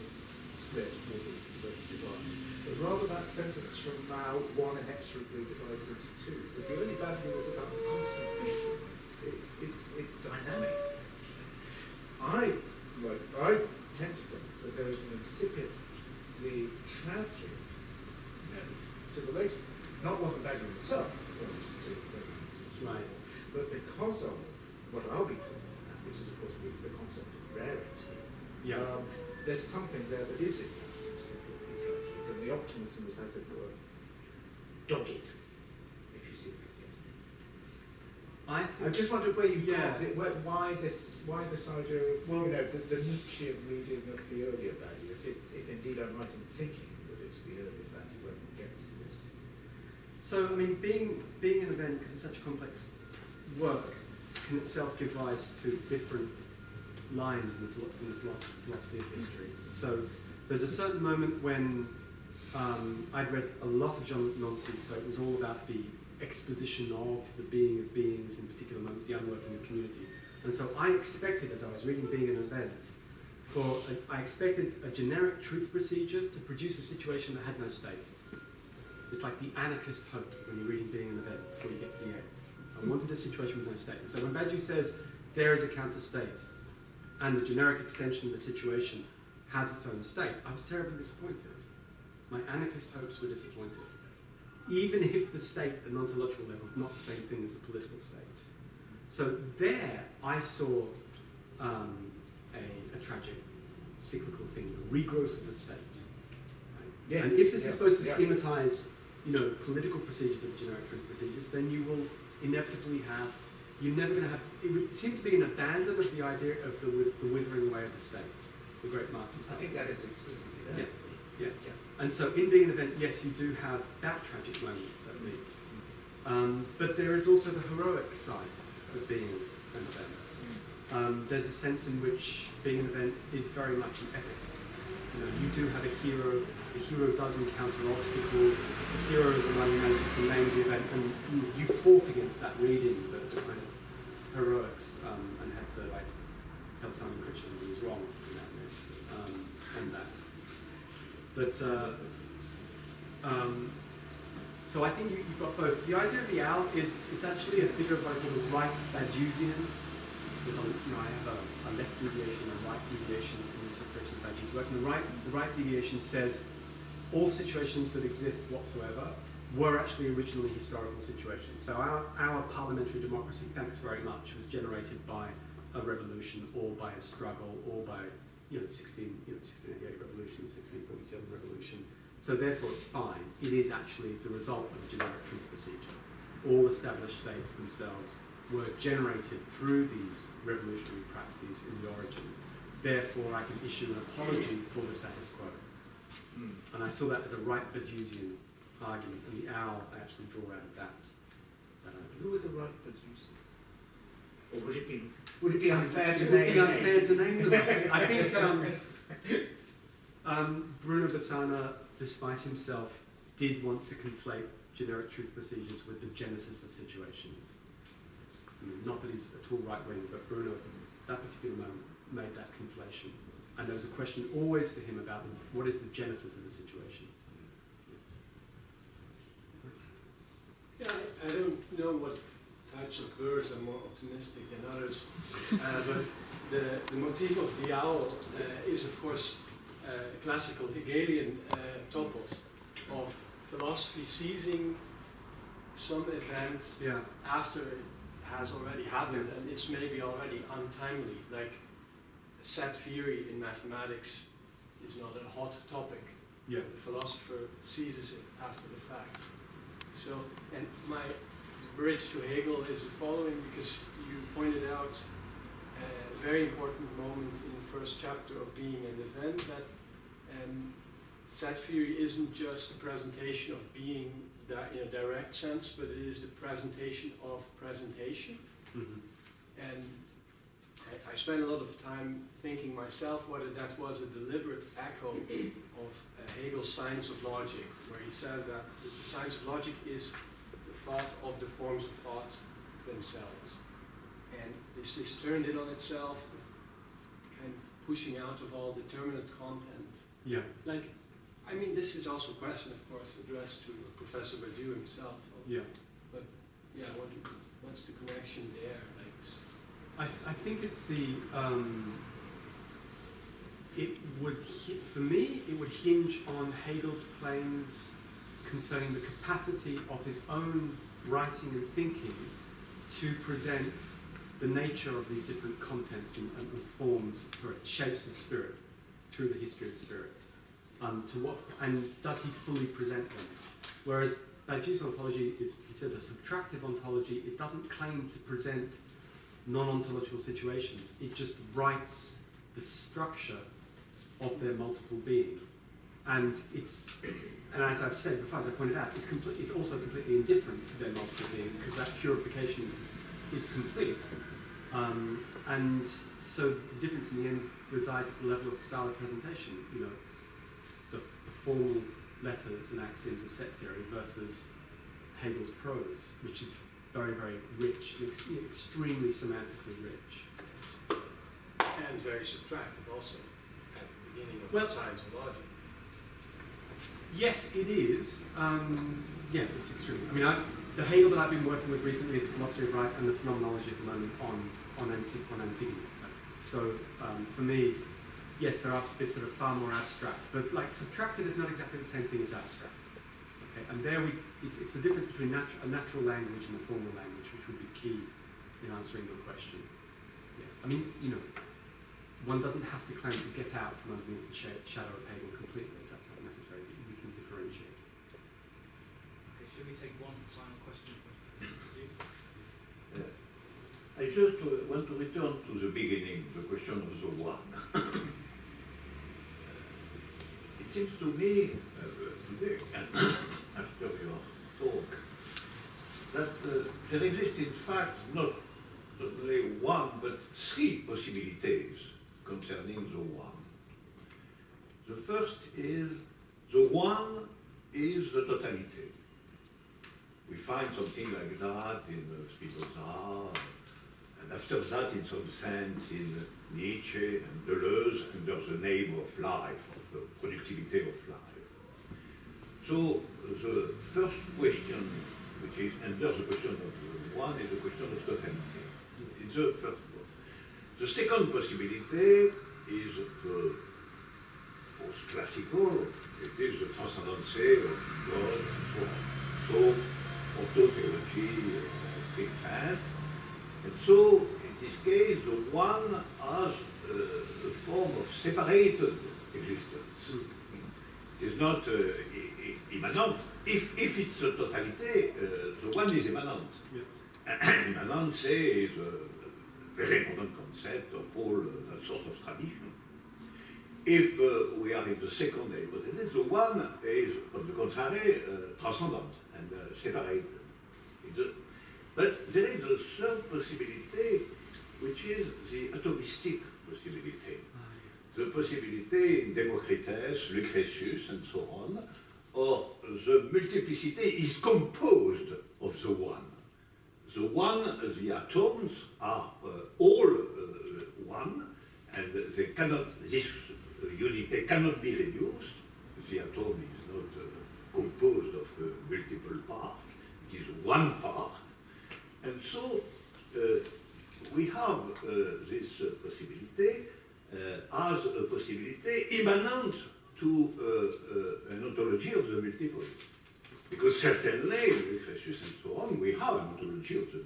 Speaker 7: split or the divide, but rather that sentence from Mao, one inexorably divides into 2. But the only bad news is about the constant fission. It's dynamic. I tend to think that there is an insipidly tragic note to the later, not what the Badger himself wants to
Speaker 1: Right.
Speaker 7: but because of what I'll be talking about, which is of course the concept of rarity,
Speaker 1: Yeah.
Speaker 7: there's something there that is in fact simply tragic, and the optimism is, as it were, dogged, if you see what I mean.
Speaker 1: I
Speaker 7: I
Speaker 1: think
Speaker 7: just wondered where you
Speaker 1: Yeah.
Speaker 7: why this idea of,
Speaker 1: Well-
Speaker 7: the Nietzschean reading of the earlier value, if indeed I'm right in thinking that it's the earlier value when it gets this.
Speaker 1: so. I mean, being an event, because it's such a complex work, can itself give rise to different lines in the philosophy of history. So there's a certain moment when I'd read a lot of John Nonsi, so it was all about the exposition of the being of beings in particular moments, the unworking of community. And so I expected, as I was reading Being an Event, I expected a generic truth procedure to produce a situation that had no state. It's like the anarchist hope when you're reading Being an Event before you get to the end. I wanted a situation with no state. So when Badiou says there is a counter-state and the generic extension of the situation has its own state, I was terribly disappointed. My anarchist hopes were disappointed. Even if the state at an ontological level is not the same thing as the political state. So there I saw a tragic cyclical thing, the regrowth of the state. Right?
Speaker 7: Yes,
Speaker 1: And if this is supposed to
Speaker 7: yeah.
Speaker 1: schematize, political procedures of generic truth procedures, then you will inevitably have, you're never going to have, it would seem to be an abandon of the idea of the withering away of the state, the great Marxist.
Speaker 7: I think that is explicitly there.
Speaker 1: Yeah. And so in Being an Event, yes, you do have that tragic moment, at least. But there is also the heroic side of being an event. There's a sense in which being an event is very much an epic. You do have a hero. The hero does encounter obstacles. The hero is the one who manages to name the event, and you fought against that reading, the kind of heroics, and had to tell Simon Christian he was wrong in that way, and that. But so I think you've got both. The idea of the owl it's actually a figure of what I call the right Badiousian. Because I have a left deviation and a right deviation in the interpretation of Badiou's work. And the right deviation says all situations that exist whatsoever were actually originally historical situations. So our parliamentary democracy, thanks very much, was generated by a revolution or by a struggle or by 1688 revolution, 1647 revolution. So therefore it's fine. It is actually the result of a generic truth procedure. All established states themselves were generated through these revolutionary praxes in the origin. Therefore I can issue an apology for the status quo. And I saw that as a right Badiousian argument, and the owl I actually draw out of that argument.
Speaker 7: Who were the right Badiousians? Or would it be unfair to
Speaker 1: It would
Speaker 7: name
Speaker 1: be unfair
Speaker 7: names?
Speaker 1: to name them. I think Bruno Bassana, despite himself, did want to conflate generic truth procedures with the genesis of situations. I mean, not that he's at all right-wing, but Bruno, that particular moment, made that conflation. And there was a question always for him about what is the genesis of the situation.
Speaker 4: Yeah, I don't know what types of birds are more optimistic than others, but the motif of the owl is, of course, classical Hegelian topos of philosophy seizing some event after it has already happened, and it's maybe already untimely, like set theory in mathematics is not a hot topic.
Speaker 1: Yeah.
Speaker 4: The philosopher seizes it after the fact. So, and my bridge to Hegel is the following, because you pointed out a very important moment in the first chapter of Being and Event, that set theory isn't just a presentation of being in a direct sense, but it is the presentation of presentation.
Speaker 1: Mm-hmm.
Speaker 4: And I spent a lot of time thinking myself whether that was a deliberate echo of Hegel's science of logic, where he says that the science of logic is the thought of the forms of thought themselves. And this is turned in on itself, kind of pushing out of all determinate content.
Speaker 1: Yeah.
Speaker 4: Like, I mean, this is also a question, of course, addressed to Professor Badiou himself.
Speaker 1: Yeah.
Speaker 4: But yeah, what's the connection there? Like,
Speaker 1: I think it's the for me it would hinge on Hegel's claims concerning the capacity of his own writing and thinking to present the nature of these different contents and forms, shapes of spirit through the history of spirit. And does he fully present them? Whereas Badiou's ontology is, he says, a subtractive ontology. It doesn't claim to present non-ontological situations. It just writes the structure of their multiple being. And as I've said before, as I pointed out, it's also completely indifferent to their multiple being, because that purification is complete. And so the difference in the end resides at the level of style of presentation, the formal letters and axioms of set theory versus Hegel's prose, which is very, very rich, extremely semantically rich.
Speaker 4: and very subtractive also at the beginning of the science of logic.
Speaker 1: Yes, it is. Yeah, it's extreme. I mean, the Hegel that I've been working with recently is the philosophy of right and the phenomenology at the moment on Antigone. So for me, yes, there are bits that are far more abstract, but like subtractive is not exactly the same thing as abstract. Okay, and there it's the difference between a natural language and a formal language, which would be key in answering your question. Yeah. I mean, one doesn't have to claim to get out from underneath the shadow of Hegel completely. That's not necessary, but we can differentiate.
Speaker 3: Okay, should we take one final question from you?
Speaker 8: I just want to return to the beginning, the question of the one. It seems to me, today, after your talk, that there exist in fact not only one, but three possibilities concerning the one. The first is the one is the totality. We find something like that in Spinoza, and after that, in some sense, in Nietzsche and Deleuze, under the name of life, of the productivity of life. So the first question, which is under the question of the one, is the question of totality. It's the first one. The second possibility is post-classical. It is the transcendency of God and so on. so ontology, strict sense. And so, in this case, the one has a form of separated existence. It is not immanent. If it's a totality, the one is immanent. Yeah. Immanence is a very important concept of all that sort of tradition. If we are in the second hypothesis, the one is, on the contrary, transcendent and separated. But there is a third possibility, which is the atomistic possibility. The possibility in Democritus, Lucretius, and so on, or the multiplicity is composed of the one. The one, the atoms are all one, and they cannot, this unity cannot be reduced. The atom is not composed of multiple parts, it is one part. And so we have this possibility as a possibility immanent to an ontology of the multiple. Because certainly, Lucretius and so on, we have an ontology of the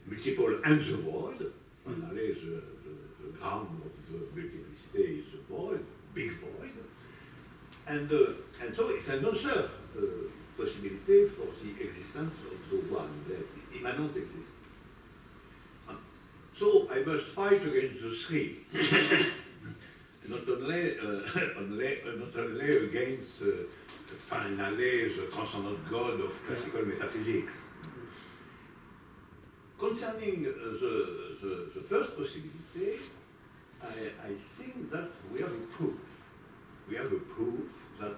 Speaker 8: multiple and the void. Finally, the ground of the multiplicity is the void, big void. And so it's another possibility for the existence of the one, the immanent existence. So I must fight against the three, not only against finally the transcendent God of classical metaphysics. Concerning the first possibility, I think that we have a proof. We have a proof that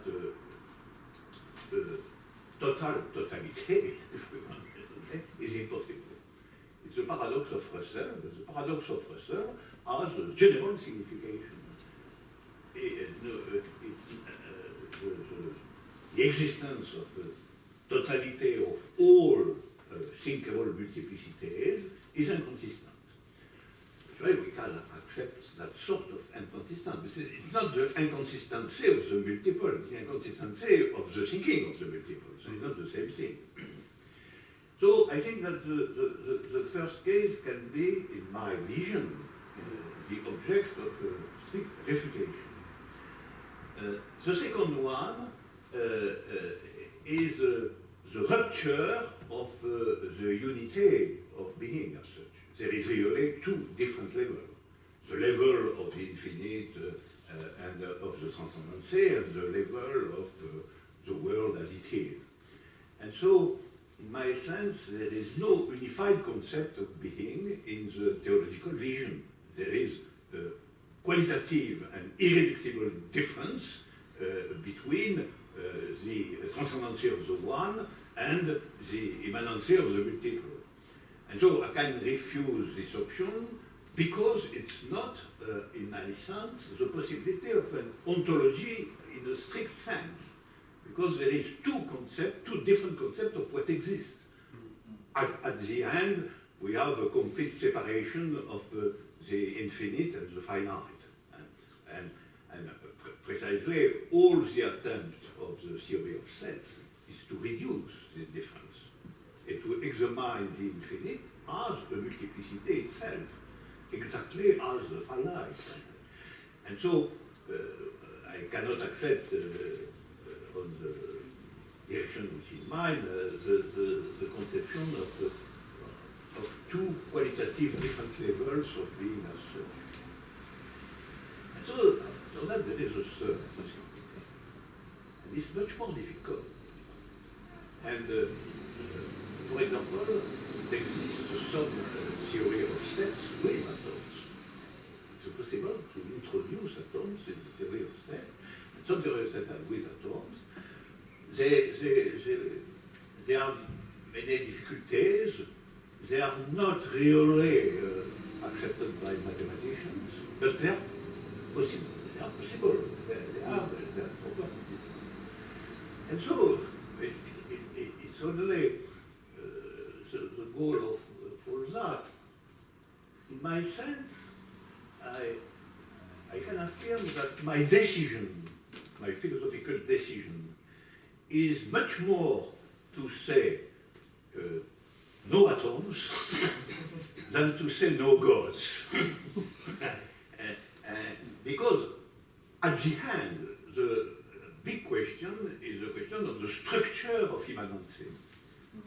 Speaker 8: totality is impossible. It's a paradox of Russell. The paradox of Russell has a general signification. The existence of the totality of all thinkable multiplicities is inconsistent. Actually, we can accept that sort of inconsistency. It's not the inconsistency of the multiple, it's the inconsistency of the thinking of the multiple. So it's not the same thing. So I think that the first case can be, in my vision, the object of strict refutation. The second one is the rupture of the unity of being as such. There is really two different levels. The level of the infinite and of the transcendency, and the level of the world as it is. And so, in my sense, there is no unified concept of being in the theological vision. There is a qualitative and irreducible difference between the transcendency of the one and the immanency of the multiple. And so I can refuse this option because it's not, in my sense, the possibility of an ontology in a strict sense. Because there is two different concepts of what exists. At the end, we have a complete separation of the infinite and the finite. And precisely all the attempt of the theory of sets is to reduce this difference, and to examine the infinite as a multiplicity itself, exactly as the finite. And so I cannot accept on the direction which is mine, the conception of two qualitative different levels of being as such. And so after that there is a third possibility. And it's much more difficult. And for example, it exists some theory of sets with atoms. It's possible to introduce atoms in the theory of sets. Some theory of sets are with atoms. There are many difficulties. They are not really accepted by mathematicians, but they are possible. They are possible. They are properties. And so it's only the goal of all that. In my sense, I can affirm that my decision, my philosophical decision, is much more to say no atoms than to say no gods. Because at the end, the big question is the question of the structure of immanency.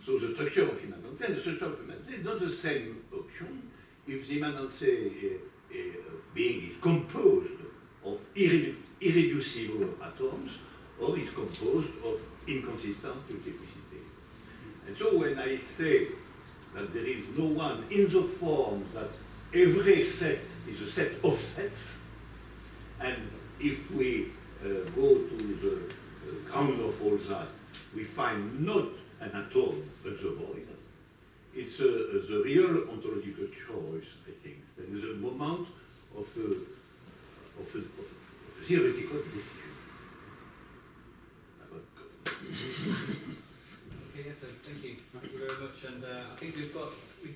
Speaker 8: So the structure of immanency and the structure of immanency is not the same option if the immanency of being is composed of irreducible atoms or is composed of inconsistent multiplicity. And so when I say that there is no one in the form that every set is a set of sets, and if we go to the ground of all that, we find not an atom but the void. It's the real ontological choice, I think. There is a moment of a theoretical decision about God.
Speaker 3: Okay, yes, thank you very much. And I think we